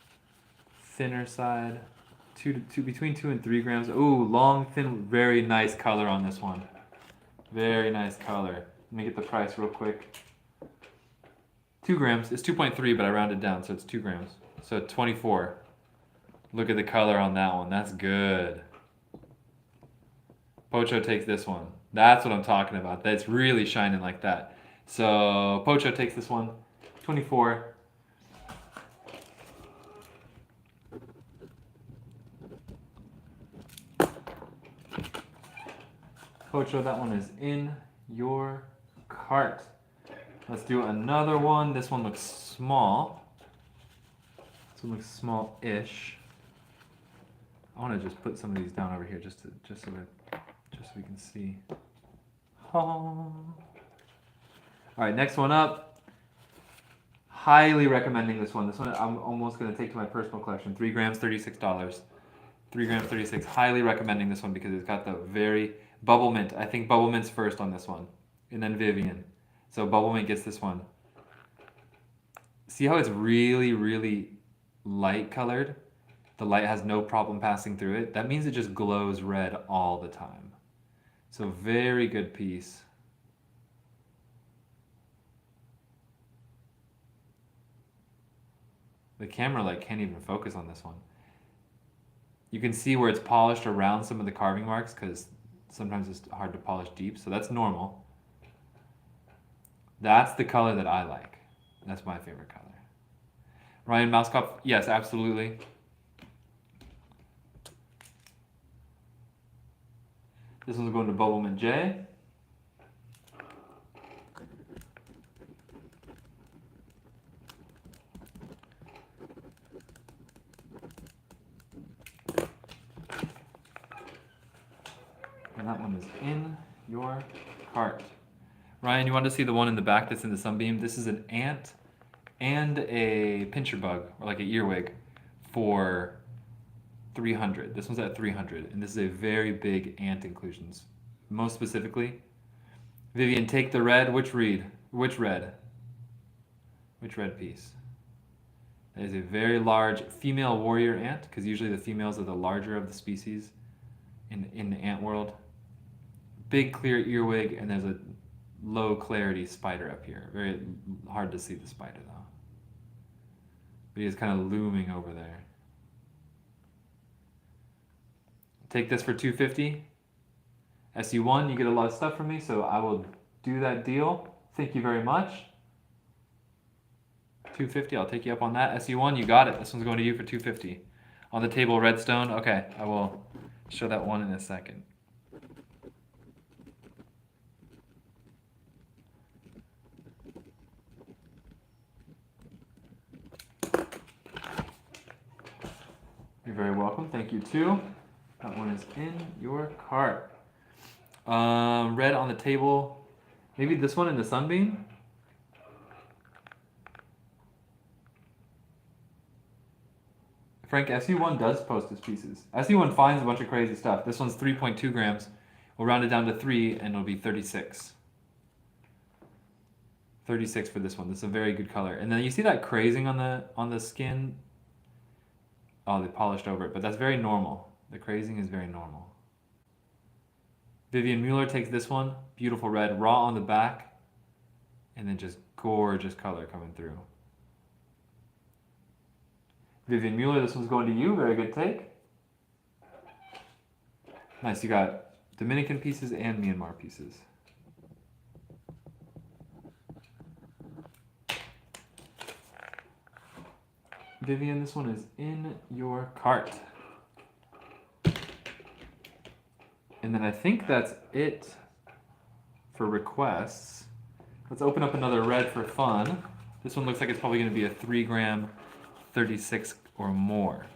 Thinner side. Between 2 and 3 grams. Ooh, long, thin, very nice color on this one. Very nice color. Let me get the price real quick. 2 grams. It's 2.3, but I rounded down, so it's 2 grams. So 24. Look at the color on that one. That's good. Pocho takes this one. That's what I'm talking about. That's really shining like that. So Pocho takes this one. 24. Pocho, that one is in your cart. Let's do another one. This one looks small. This one looks small-ish. I want to just put some of these down over here just so we can see. Oh. All right, next one up. Highly recommending this one. This one I'm almost going to take to my personal collection. 3 grams, $36. 3 grams, 36. Highly recommending this one because it's got the very Bubble Mint. I think Bubble Mint's first on this one, and then Vivian. So Bubble Mint gets this one. See how it's really, really light colored? The light has no problem passing through it. That means it just glows red all the time. So very good piece. The camera can't even focus on this one. You can see where it's polished around some of the carving marks because sometimes it's hard to polish deep, so that's normal. That's the color that I like. That's my favorite color. Ryan Mousekopf, yes, absolutely. This one's going to Bubble Mint J. And that one is in your cart. Ryan, you want to see the one in the back that's in the Sunbeam? This is an ant and a pincher bug, or like an earwig, for 300. This one's at 300, and this is a very big ant inclusions. Most specifically, Vivian, take the red. Which red? Which red piece? That is a very large female warrior ant, because usually the females are the larger of the species in the ant world. Big clear earwig, and there's a low clarity spider up here. Very hard to see the spider though. But he is kind of looming over there. Take this for $250. SU1, you get a lot of stuff from me, so I will do that deal. Thank you very much. $250, I'll take you up on that. SU1, you got it. This one's going to you for $250. On the table, redstone. Okay, I will show that one in a second. You're very welcome. Thank you too. That one is in your cart. Red on the table. Maybe this one in the Sunbeam? Frank, SU1 does post his pieces. SU1 finds a bunch of crazy stuff. This one's 3.2 grams. We'll round it down to 3 and it'll be 36. 36 for this one. This is a very good color. And then you see that crazing on the skin? Oh, they polished over it, but that's very normal. The crazing is very normal. Vivian Mueller takes this one. Beautiful red, raw on the back. And then just gorgeous color coming through. Vivian Mueller, this one's going to you. Very good take. Nice, you got Dominican pieces and Myanmar pieces. Vivian, this one is in your cart. And then I think that's it for requests. Let's open up another red for fun. This one looks like it's probably going to be a 3 gram 36 or more.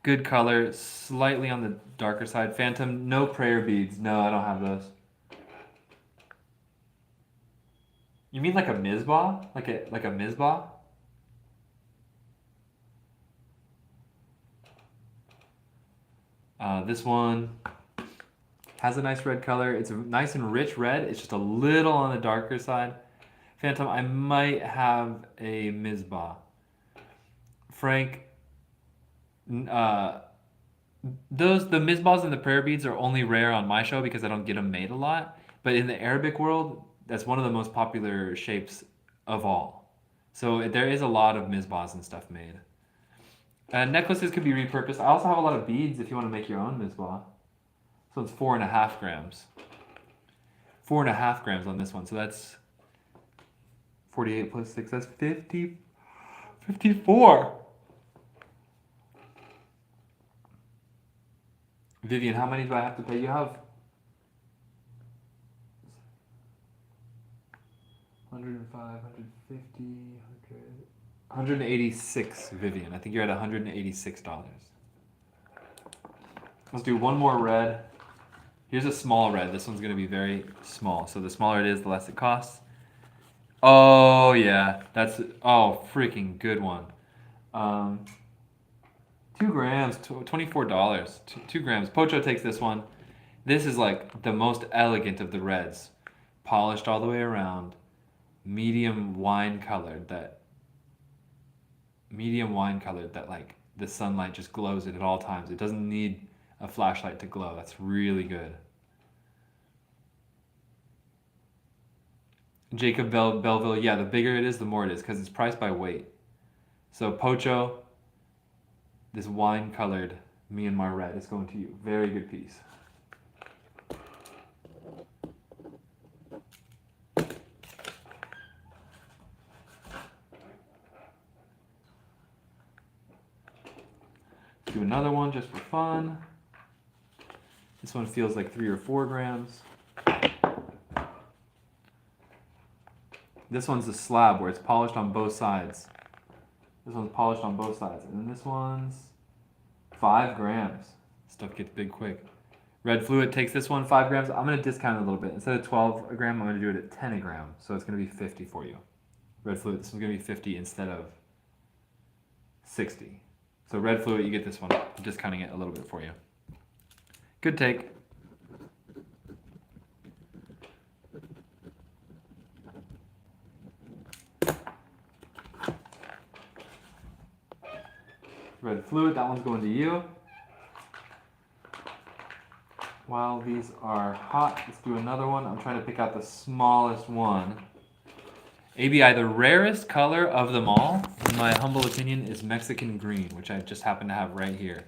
Good color, slightly on the darker side. Phantom, no prayer beads. No, I don't have those. You mean like a Mizbah? Like a Mizbah? This one has a nice red color. It's a nice and rich red. It's just a little on the darker side. Phantom, I might have a Mizbah. Frank, the Mizbahs and the prayer beads are only rare on my show because I don't get them made a lot. But in the Arabic world, that's one of the most popular shapes of all. So there is a lot of Mizbahs and stuff made. Necklaces could be repurposed. I also have a lot of beads if you want to make your own Mizbah. So it's 4.5 grams. 4.5 grams on this one. So that's 48 plus 6. That's 50. 54. Vivian, how many do I have to pay? You have 105, 150, 100, 186, Vivian. I think you're at $186. Let's do one more red. Here's a small red. This one's going to be very small. So the smaller it is, the less it costs. Oh, yeah. That's, oh, freaking good one. 2 grams, $24. 2 grams. Pocho takes this one. This is like the most elegant of the reds. Polished all the way around. Medium wine colored that like the sunlight just glows it at all times. It doesn't need a flashlight to glow. That's really good. Jacob Belleville, yeah, the bigger it is, the more it is because it's priced by weight. So Pocho, this wine colored Myanmar red is going to you. Very good piece. Do another one just for fun. This one feels like 3 or 4 grams. This one's a slab where it's polished on both sides. This one's polished on both sides. And then this one's 5 grams. Stuff gets big quick. Red Fluid takes this one, 5 grams. I'm going to discount it a little bit. Instead of 12 a gram, I'm going to do it at 10 a gram. So it's going to be 50 for you. Red Fluid, this one's going to be 50 instead of 60. So Red Fluid, you get this one. I'm discounting it a little bit for you. Good take. Red Fluid, that one's going to you. While these are hot, let's do another one. I'm trying to pick out the smallest one. ABI, the rarest color of them all, in my humble opinion, is Mexican green, which I just happen to have right here.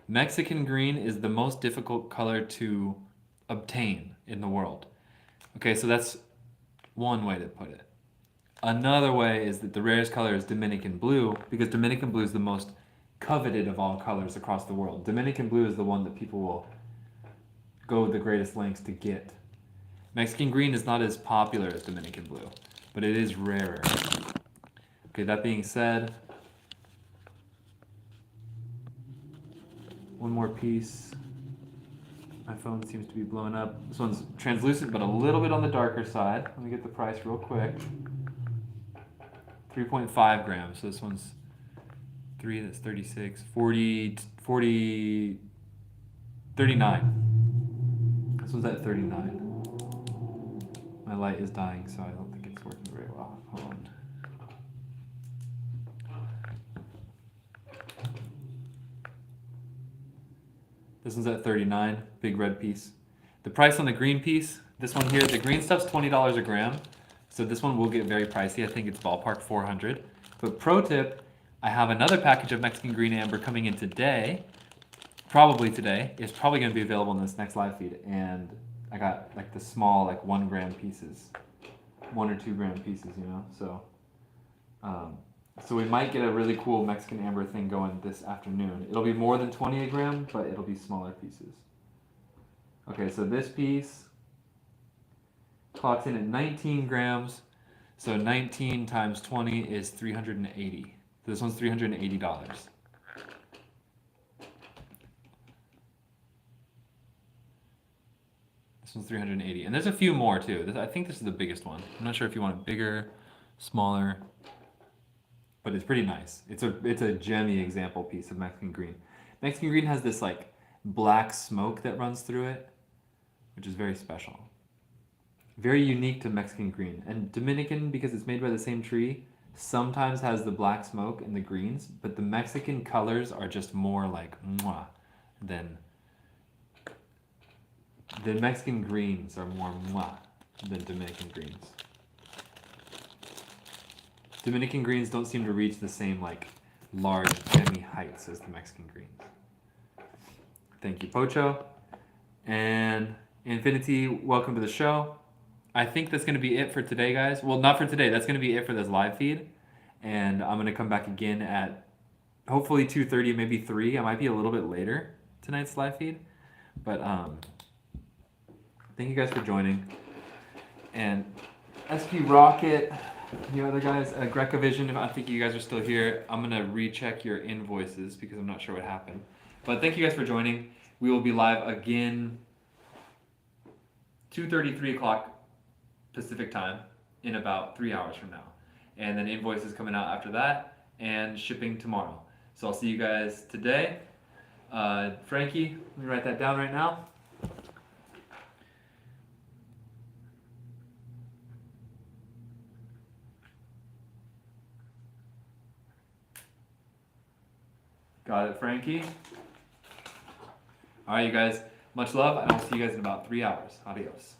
Mexican green is the most difficult color to obtain in the world. Okay, so that's one way to put it. Another way is that the rarest color is Dominican blue, because Dominican blue is the most coveted of all colors across the world. Dominican blue is the one that people will go the greatest lengths to get. Mexican green is not as popular as Dominican blue, but it is rarer. Okay, that being said, one more piece. My phone seems to be blowing up. This one's translucent, but a little bit on the darker side. Let me get the price real quick. 3.5 grams, so this one's 3, that's 36, 40, 40, 39. This one's at 39. My light is dying, so I don't think it's working very well. Hold on. This one's at 39, big red piece. The price on the green piece, this one here, the green stuff's $20 a gram. So this one will get very pricey. I think it's ballpark 400. But pro tip, I have another package of Mexican green amber coming in today. Probably today. It's probably going to be available in this next live feed. And I got like the small, like 1 gram pieces. 1 or 2 gram pieces, you know? So we might get a really cool Mexican amber thing going this afternoon. It'll be more than 20 a gram, but it'll be smaller pieces. Okay, so this piece clocks in at 19 grams. So 19 times 20 is 380. This one's $380. This one's 380. And there's a few more too. I think this is the biggest one. I'm not sure if you want it bigger, smaller, but it's pretty nice. It's a gemmy example piece of Mexican green. Mexican green has this like black smoke that runs through it, which is very special. Very unique to Mexican green. And Dominican, because it's made by the same tree, sometimes has the black smoke and the greens, but the Mexican colors are just more like mwah than the Mexican greens are more mwah than Dominican greens. Dominican greens don't seem to reach the same like large gemmy heights as the Mexican greens. Thank you, Pocho. And Infinity, welcome to the show. I think that's going to be it for today, guys. Well, not for today. That's going to be it for this live feed. And I'm going to come back again at hopefully 2:30, maybe 3. I might be a little bit later tonight's live feed. But thank you guys for joining. And SP Rocket, you other guys, Greca Vision, I think you guys are still here. I'm going to recheck your invoices because I'm not sure what happened. But thank you guys for joining. We will be live again 2:30, 3 o'clock Pacific time in about 3 hours from now. And then invoices coming out after that and shipping tomorrow. So I'll see you guys today. Frankie, let me write that down right now. Got it, Frankie. All right, you guys. Much love, and I'll see you guys in about 3 hours. Adios.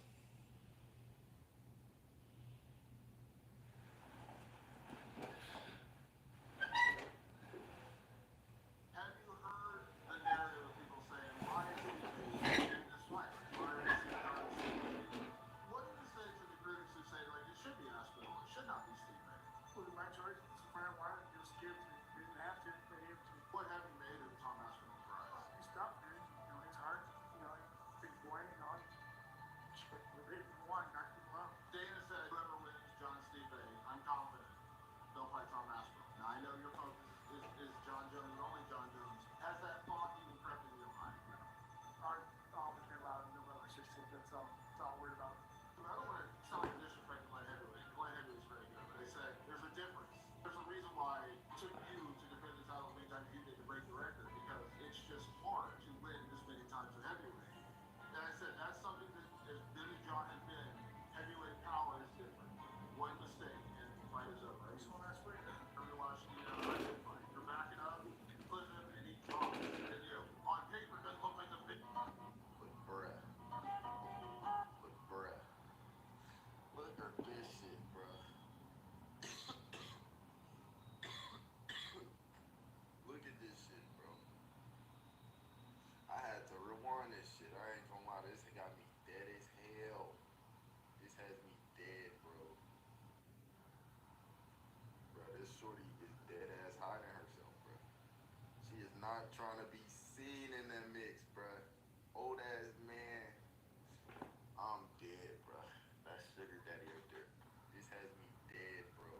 Trying to be seen in that mix, bruh. Old ass man. I'm dead, bruh. That's Sugar Daddy right there. This has me dead, bro.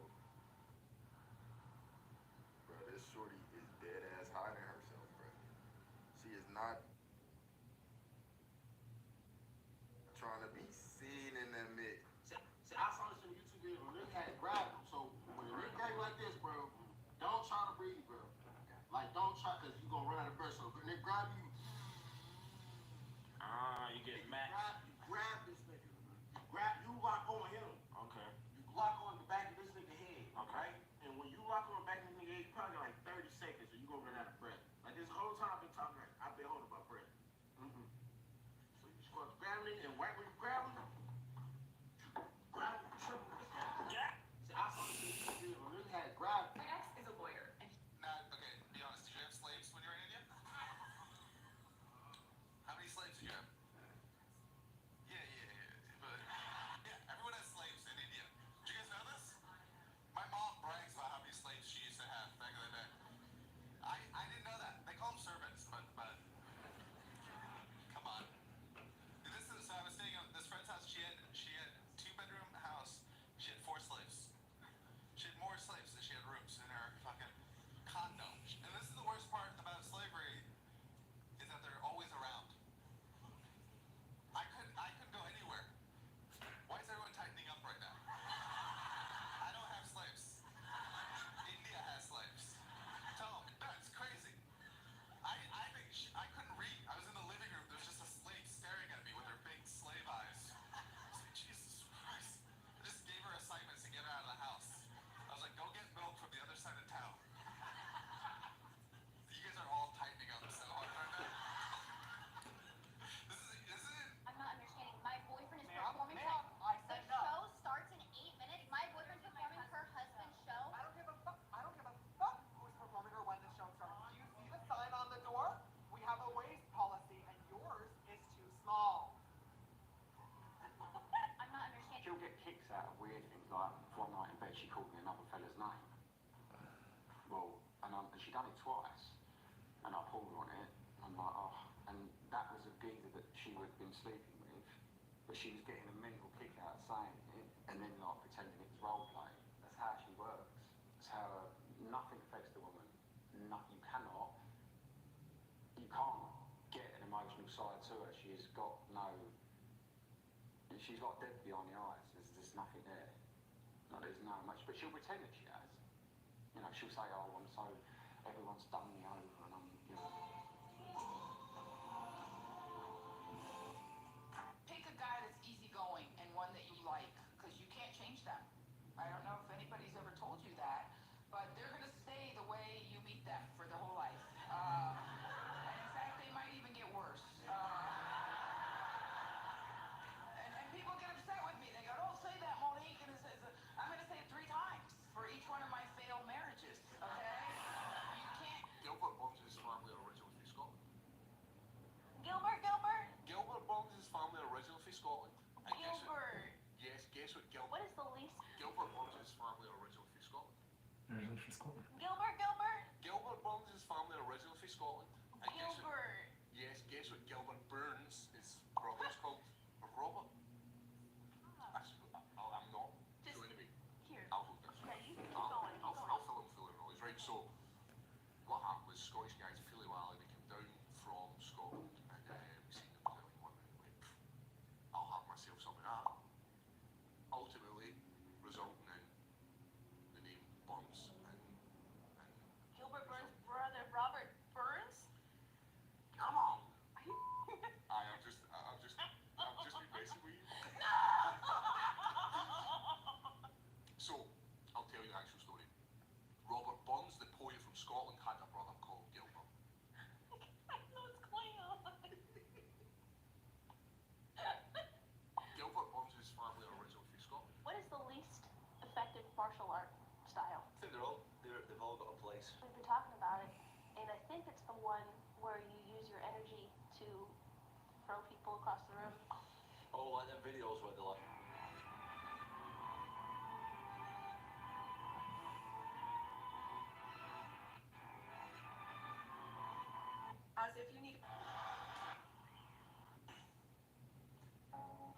Bro, this shorty is dead ass hiding herself, bruh. She is not trying to be seen in that mix. See, I saw this on YouTube video when this had grabbed him. So when it get like this, bro, don't try to breathe, bro. get You matched. grab this nigga. You lock on him. Okay. You lock on the back of this nigga head. Okay. Right? And when you lock on the back of this nigga head, you probably got like 30 seconds or you gonna run out of breath. Like this whole time I've been talking, like, I've been holding my breath. Mm-hmm. So you just gonna grab him and right when you grab him, grab him, triple. Yeah. See, I saw this shit when really had grab. My ex is a lawyer, and Okay, be honest, did you have slaves when you were in India? How many slaves did you have? Yeah. But, yeah, everyone has slaves in India. Did you guys know this? My mom brags about how many slaves she used to have back in the day. I didn't know that. They call them servants, but come on. So I was staying at this friend's house. She had 2-bedroom house. She had 4 slaves. She had more slaves than she had rooms in her fucking condo. And this is the worst part about slavery, is that they're always around. I couldn't go anywhere. Why is everyone tightening up right now? I don't have slaves. India has slaves. Tell them, that's crazy. I think I couldn't read. I was in the living room. There's just a slave staring at me with her big slave eyes. I was like, Jesus Christ. I just gave her assignments to get her out of the house. I was like, go get milk from the other side of town. You guys are all tightening up so hard right now. This is it. I'm not understanding. My boyfriend is Ma'am, performing. ma'am, I The said no. show starts in 8 minutes. My boyfriend's performing her husband's show. I don't give a fuck. I don't give a fuck who's performing or when the show starts. Do you see the sign on the door? We have a waist policy, and yours is too small. I'm not understanding. She'll get kicks out of weird things, like one night in bed she called me another fella's name. Well, and she done it twice, and I pulled on it, and I'm like, oh, and that was a geezer that she had been sleeping with, but she was getting a mental kick out of saying it, and then like pretending it was role play. That's how she works. That's how nothing affects the woman. You can't get an emotional side to her. She's got no. She's like dead behind the eyes. There's nothing there. No, there's no much, but she'll pretend that she has. You know, she'll say, "Oh, I'm so everyone's done me over," and I'm, you know. Pick a guy that's easygoing and one that you like, because you can't change them. I don't know if anybody's ever told you that, but they're going to stay the way you meet them for their whole life. And in fact, they might even get worse. And people get upset with me. They go, "Don't say that, Monique." And I'm going to say it 3 times for each one of my failed marriages, okay? You can't. Gilbert Burns' family are originally from Scotland. Gilbert. Gilbert Burns' family are originally from Scotland. And guess what? Gilbert. Yes, guess what Gilbert... What is the least? Gilbert Burns' family are originally from Scotland. Gilbert. Gilbert Burns' family are originally from Scotland. And guess what? Gilbert. Yes, guess what Gilbert Burns' brother's called? Robert. I'm not Just going to be. here. I'll hold this. Yeah, you keep I'll going. fill him full of knowledge. Right, so what happened was Scottish guys, Philly Wally, they came down from Scotland and we seen them playing one and went, I'll have myself some of that. Ultimately, resulting in the name Burns and Gilbert Burns' brother, Robert Burns. come on. I'm just being basic with you. So, I'll tell you the actual story. Robert Burns, the poet from Scotland, had a brother called Gilbert. I know what's going on. Gilbert Burns' family are originally from Scotland. What is the least effective martial art style? I think they've all got a place. We've been talking about it, and I think it's the one where you use your energy to throw people across the room. Oh, like them videos where they're like, As if you need.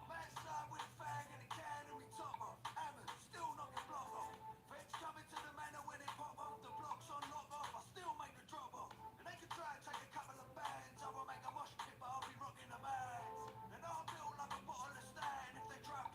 Backside with a fag and a can and we top off. Hammers, still knock the block off. Feds coming to the manor when it pop off. The blocks on lock off, I still make the drop off. And they can try and take a couple of bands. I will make a mosh pit, but I'll be rocking the bags. And I'll build like a bottle of Stan if they try and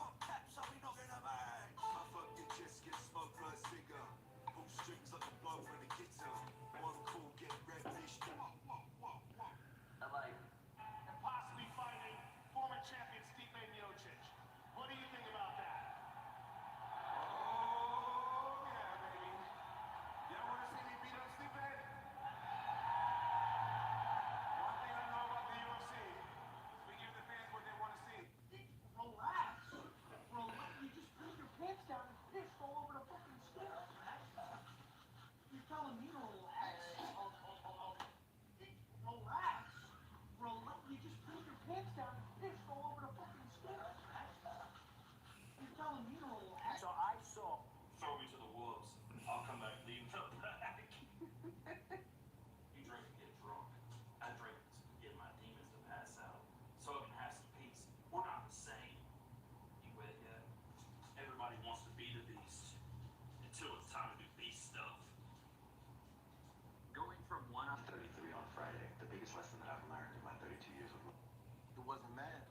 wasn't mad.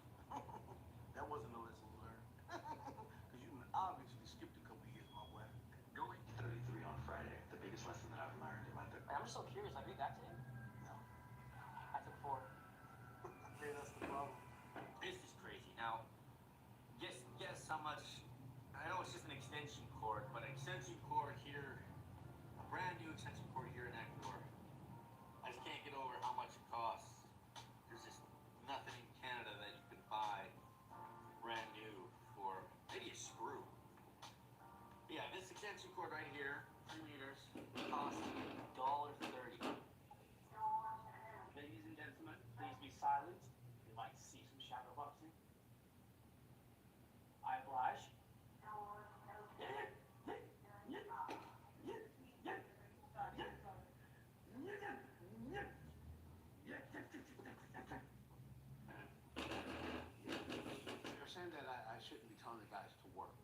That wasn't a lesson learned. Because you obviously skipped a couple years, my boy. Going 33 on Friday, the biggest lesson that I've learned in my I'm so curious. I read that to him. No. I took 4. Hey, that's the problem. This is crazy. Now, guess how much? I know it's just an extension cord, but an extension cord here, a brand new extension cord here in Ecuador. I just can't get over how much it costs. There's just nothing in Canada that you can buy brand new for maybe a screw. Yeah, this extension cord right here, 3 meters, costs $1.30. Ladies and gentlemen, please be silent. We'd like to see some shadow boxing. I oblige. They're saying that I shouldn't be telling the guys to work.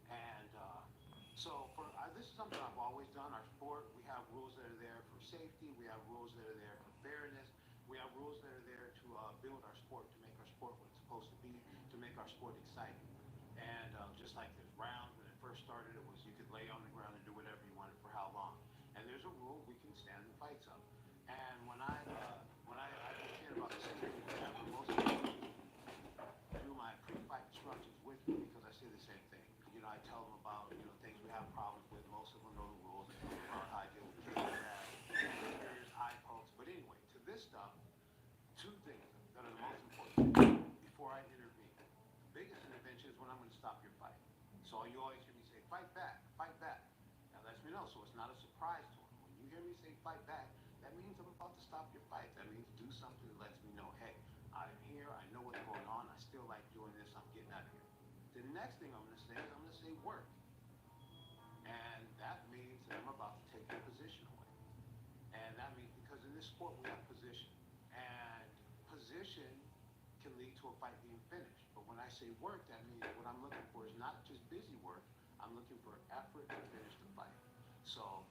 And this is something I've always done. Our sport, we have rules that are there for safety. We have rules that are there for fairness. We have rules that are there to build our sport, to make our sport what it's supposed to be, to make our sport exciting. And just like there's rounds, when it first started, it was you could lay on the ground and do whatever you wanted for how long. And there's a rule we can stand the fights of. And when I don't care about the safety, most people do my pre-fight instructions with me because I say the same thing. You know, I tell them about things we have problems with. Most of them know the rules. They know about how I deal with there's eye pokes. But anyway, to this stuff, 2 things that are the most important before I intervene. The biggest intervention is when I'm going to stop your fight. So you always hear me say, fight back, fight back. That lets me know, so it's not a surprise to them. When you hear me say fight back, that means I'm about to stop your fight. That means do something that lets me know, hey, I'm here, I know what's going on, I still like doing this, I'm getting out of here. The next thing I'm going to say is I'm going to say work. And that means that I'm about to take your position away. And that means, because in this sport we have position. And position can lead to a fight being finished. But when I say work, that means what I'm looking for is not just busy work, I'm looking for effort to finish the fight. So,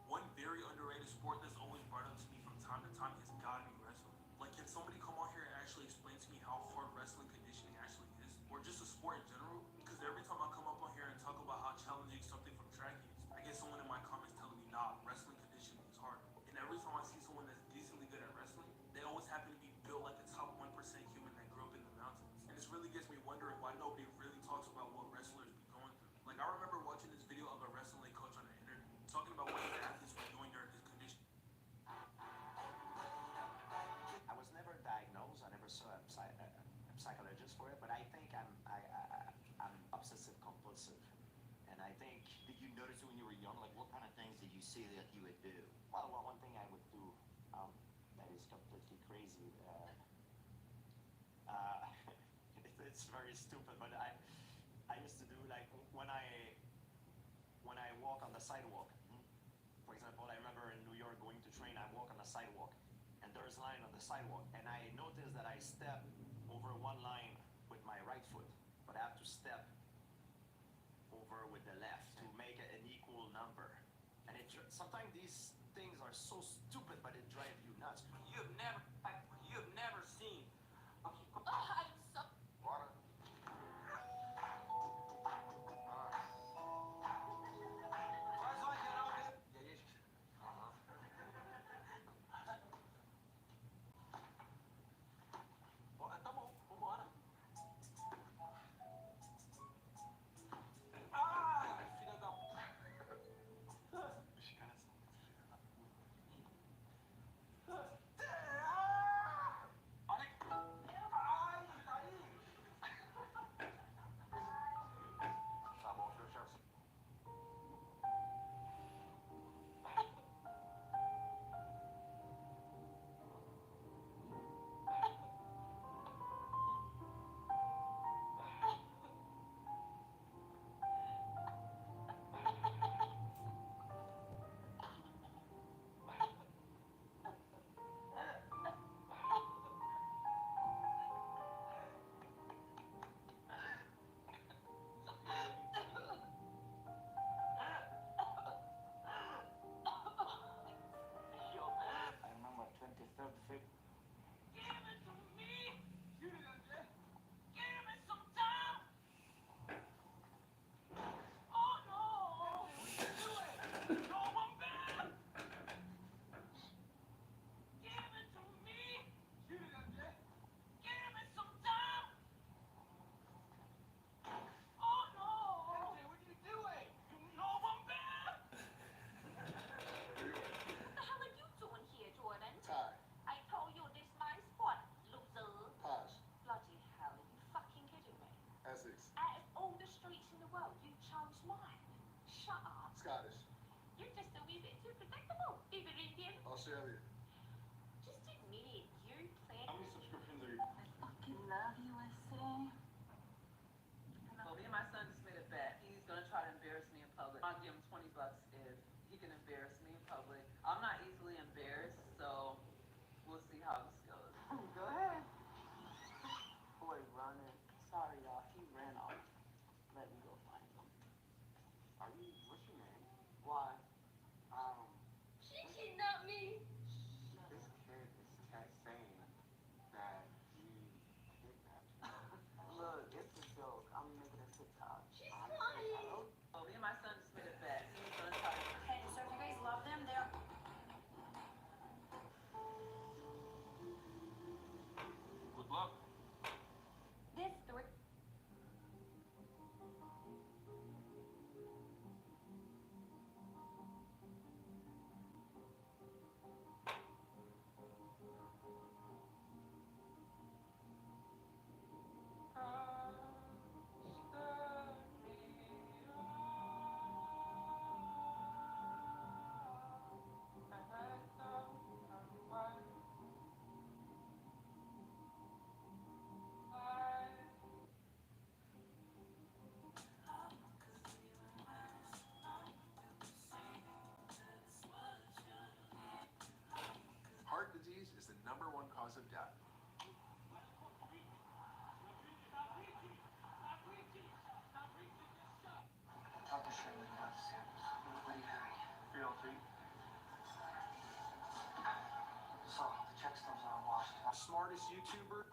one very underrated sport that's always brought up to me from time to time has gotta be wrestling. Like, can somebody come on here and actually explain to me how hard wrestling conditioning actually is? Or just a sport in general? Because every time I come up on here and talk about how challenging something from track is, I get someone in my comments telling me, nah, wrestling conditioning is hard. And every time I see someone that's decently good at wrestling, they always happen to be built like the top 1% human that grew up in the mountains. And this really gets me wondering why nobody really talks about what wrestlers be going through. Like, I remember watching this video of a wrestling coach on the internet talking about what his athletes were doing during his condition. I was never diagnosed. I never saw a psychologist for it, but I think I'm obsessive compulsive. And I think, Did you notice it when you were young? Like, what kind of things did you see that you would do? well, one thing I would do that is completely crazy. It's very stupid, but I used to do, like, when I walk on the sidewalk. For example, I remember in New York going to train, I walk on the sidewalk, and there's line on the sidewalk, and I noticed that I step over one line with my right foot, but I have to step over with the left to make it an equal number. And sometimes these things are so stupid, but it drives you nuts. You have never seen. I'm so Water. Shut up. Scottish. You're just a wee bit too predictable. Even Indian. Australia. Just admit it. You're playing. How many subscriptions are you? I fucking love USA. Well, me and my son just made a bet. He's gonna try to embarrass me in public. I'll give him $20 if he can embarrass me in public. I'm not easily embarrassed, so we'll see how this goes. Go ahead. Boy, running. Sorry, y'all. He ran off. Let me go find him. Are you, what's your name? Why? She kidnapped me. This kid is saying that you kidnapped him. Look, it's a joke. I'm making a TikTok. She's lying. Well, me and my son just made a bet. He's gonna try to. Hey, so if you guys love them, they're. Good luck. This three. Heart disease is the #1 cause of death. Talk to Shirley about samples. What do you have? 303. So, the check stubs are washed. Smartest YouTuber.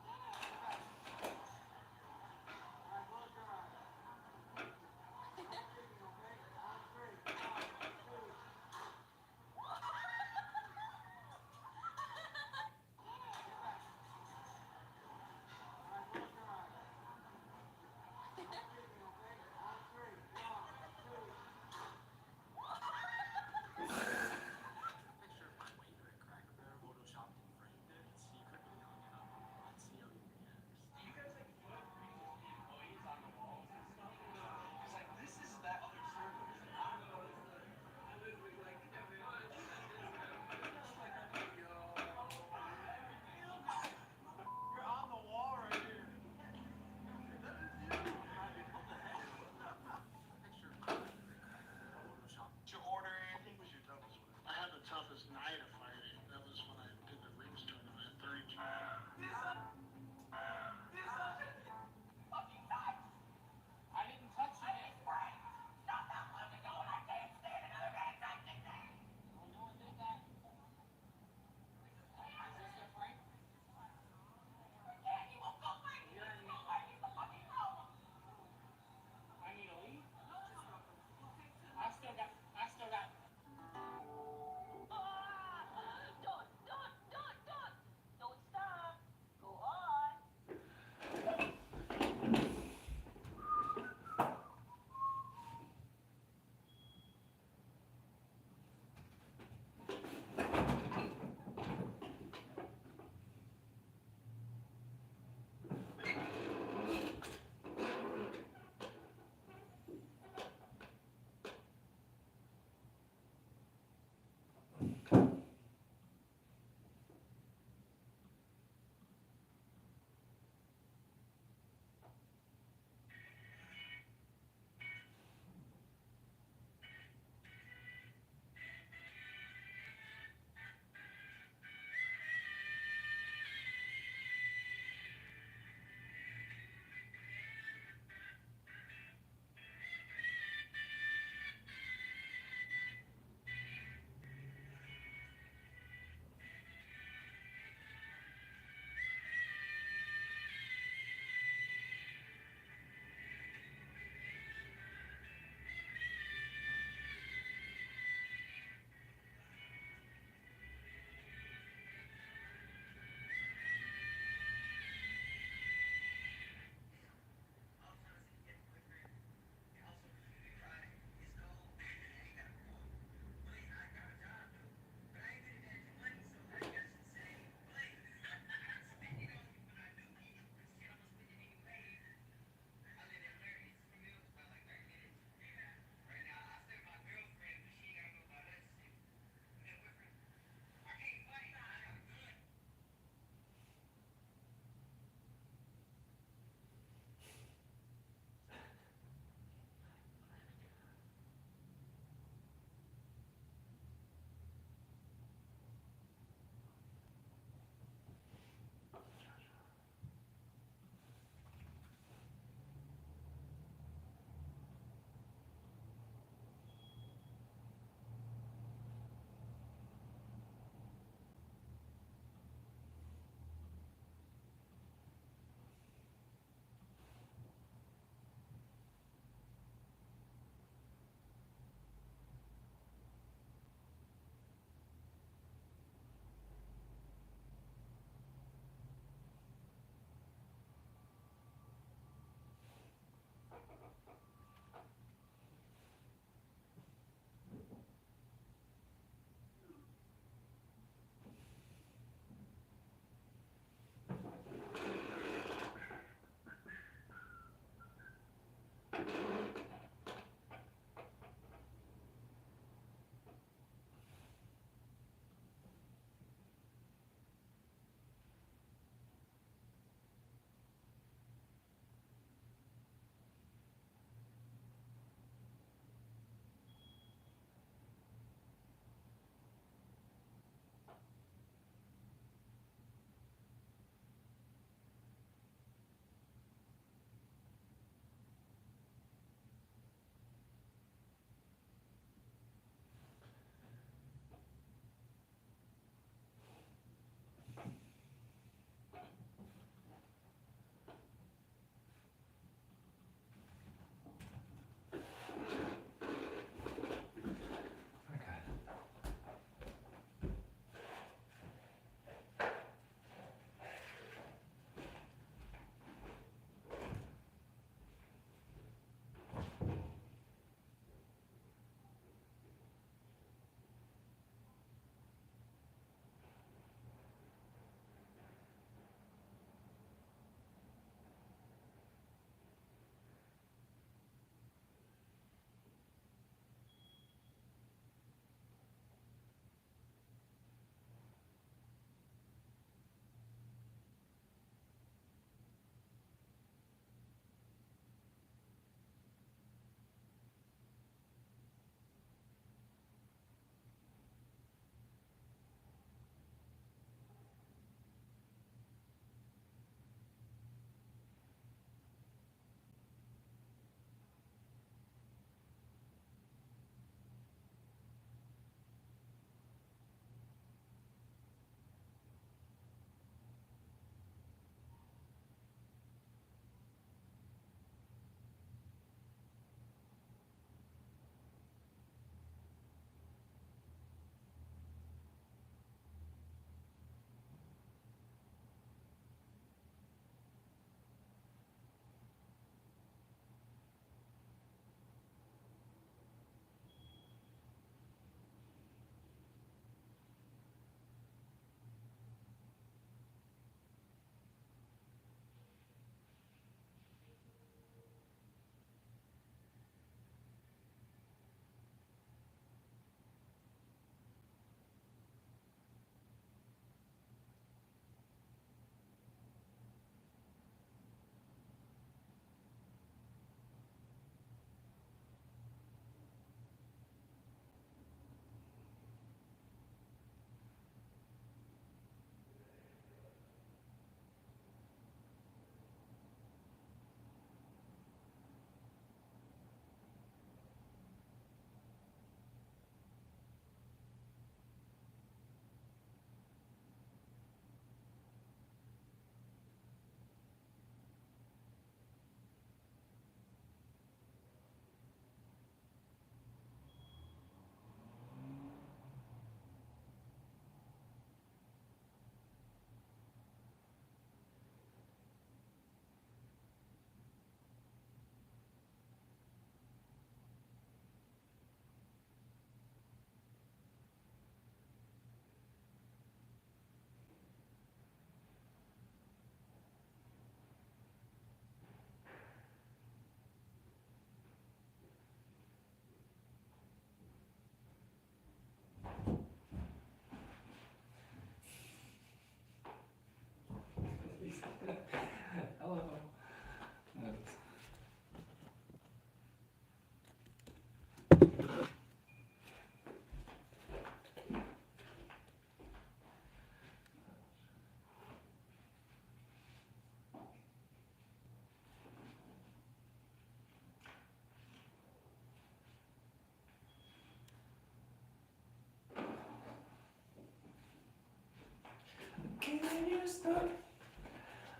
Can you stop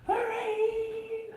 the rain?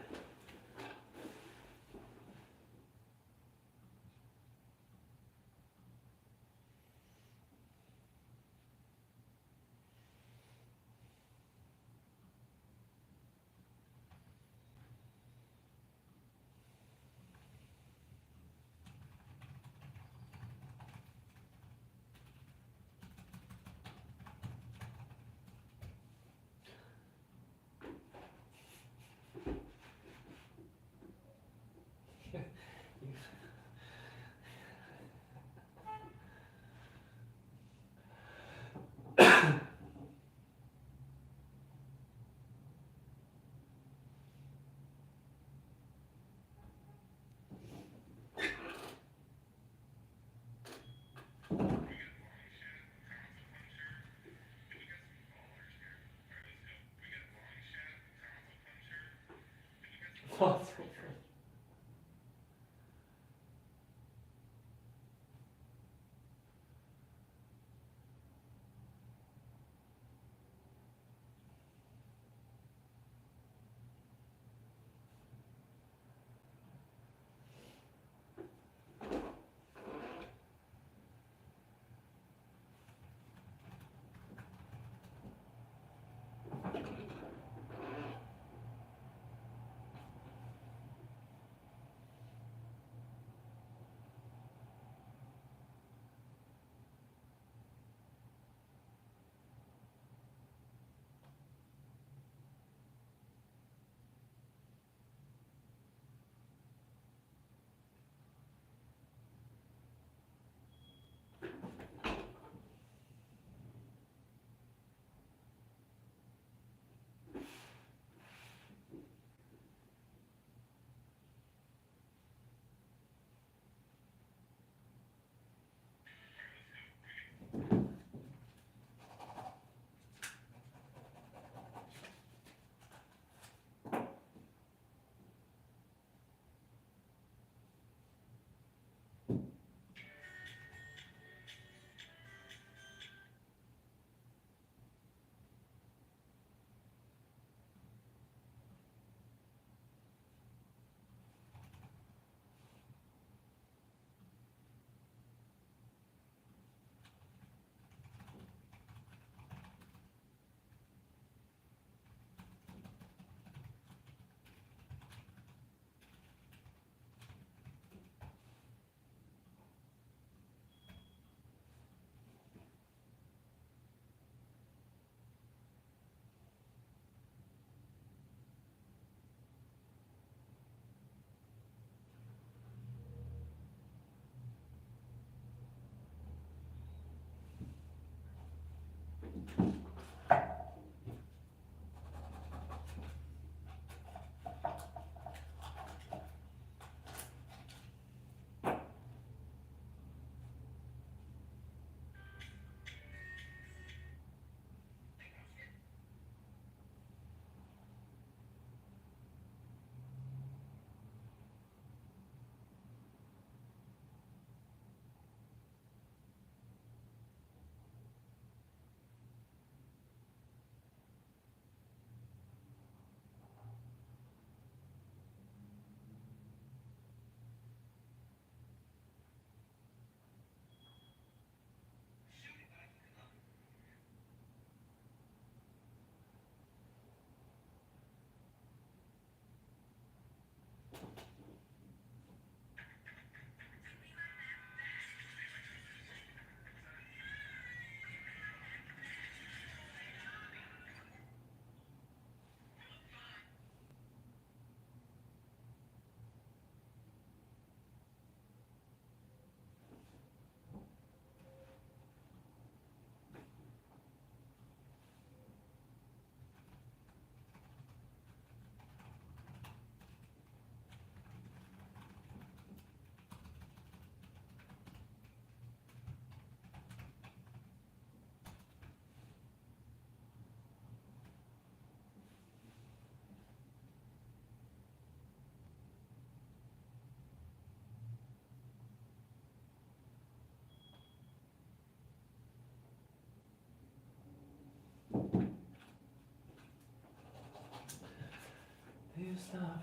stop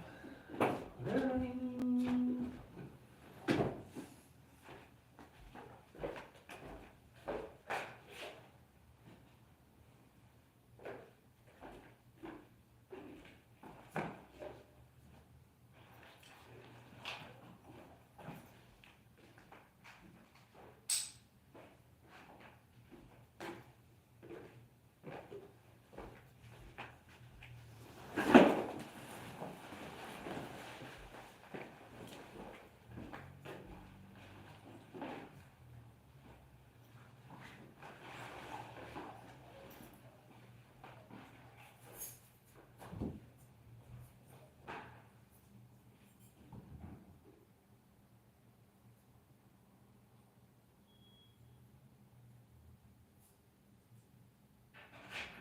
learning.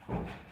Cool.